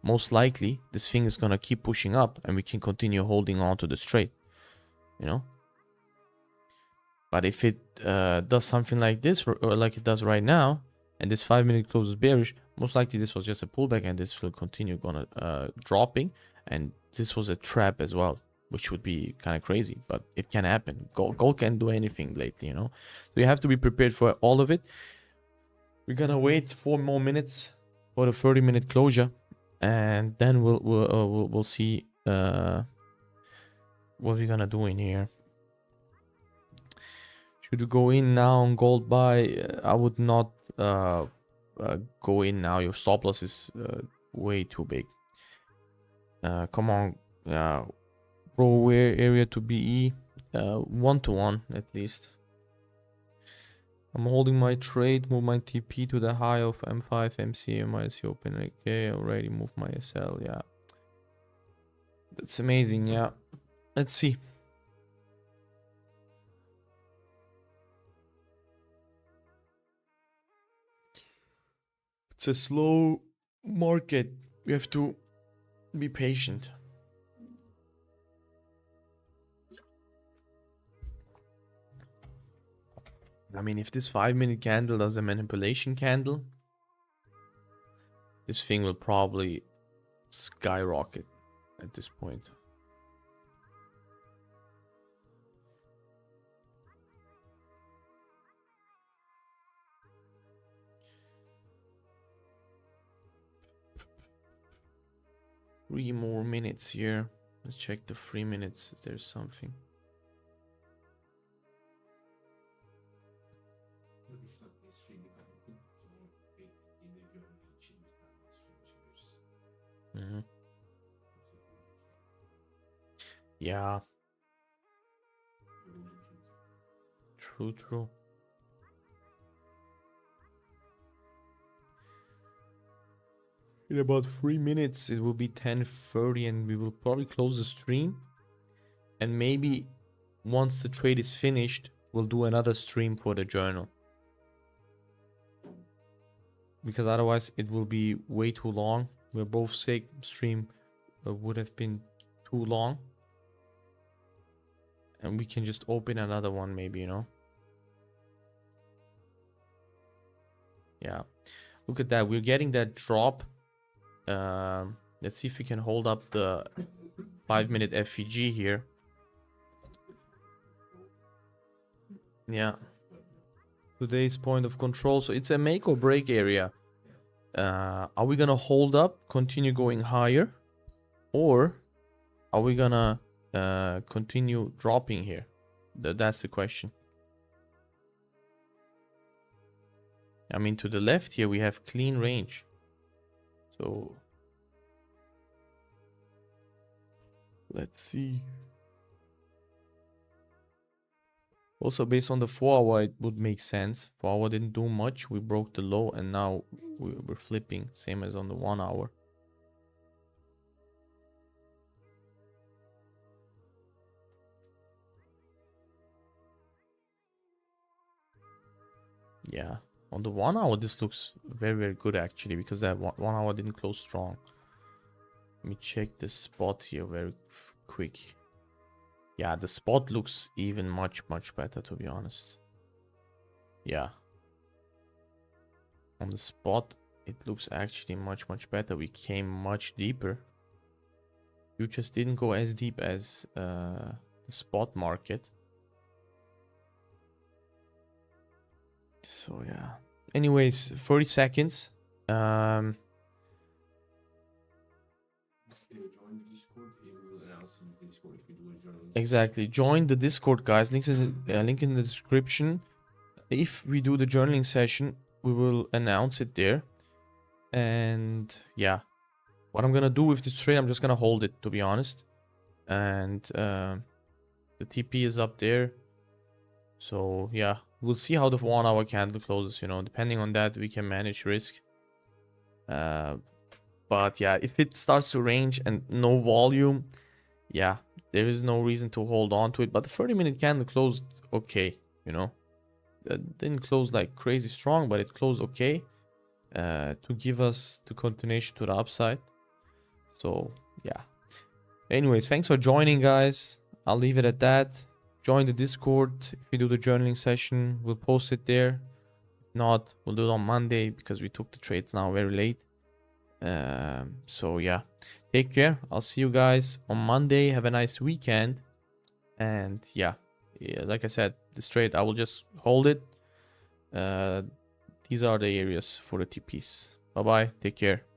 most likely this thing is gonna keep pushing up, and we can continue holding on to the trade, you know. But if it does something like this, or like it does right now, and this 5-minute close is bearish, most likely this was just a pullback, and this will continue gonna dropping, and this was a trap as well, which would be kind of crazy, but it can happen. Gold can't do anything lately, you know. So you have to be prepared for all of it. We're gonna wait 4 more minutes for the 30-minute closure, and then we'll see what we're gonna do in here. Should you go in now on gold buy? I would not go in now. Your stop loss is way too big. Come on, bro. Where area to BE? 1-to-1 at least. I'm holding my trade. Move my TP to the high of M5, MC, MIC open. Okay, already moved my SL. Yeah, that's amazing. Yeah, let's see. It's a slow market. We have to be patient. I mean, if this 5-minute candle does a manipulation candle, this thing will probably skyrocket at this point. Three more minutes here. Let's check the 3 minutes. Is there something? Yeah. True. In about 3 minutes, it will be 10:30, and we will probably close the stream. And maybe once the trade is finished, we'll do another stream for the journal. Because otherwise it will be way too long. We're both sick. Stream would have been too long. And we can just open another one maybe, you know. Yeah. Look at that. We're getting that drop. Let's see if we can hold up the 5-minute FVG here. Yeah. Today's point of control. So it's a make or break area. Are we gonna hold up, continue going higher, or are we gonna continue dropping here? That's the question. I mean, to the left here we have clean range. So let's see. Also, based on the 4-hour, it would make sense. 4-hour didn't do much. We broke the low, and now we're flipping, same as on the 1-hour. Yeah, on the 1-hour, this looks very good actually, because that 1-hour didn't close strong. Let me check the spot here very quick. Yeah, the spot looks even much better, to be honest. Yeah. On the spot, it looks actually much better. We came much deeper. You just didn't go as deep as the spot market. So yeah. Anyways, 30 seconds. Exactly. Join the Discord, guys. Link in the description. if we do the journaling session, we will announce it there. And yeah, what I'm gonna do with this trade, I'm just gonna hold it, to be honest. And the TP is up there. So yeah, we'll see how the 1 hour candle closes, you know. Depending on that, we can manage risk. But yeah, if it starts to range and no volume, yeah, there is no reason to hold on to it. But the 30-minute candle closed okay, you know. It didn't close like crazy strong, but it closed okay to give us the continuation to the upside. So yeah. Anyways, thanks for joining, guys. I'll leave it at that. Join the Discord. If we do the journaling session, we'll post it there. If not, we'll do it on Monday because we took the trades now very late. So yeah, take care. I'll see you guys on Monday. Have a nice weekend. And yeah, like I said, this trade, I will just hold it. These are the areas for the TPs. Bye bye. Take care.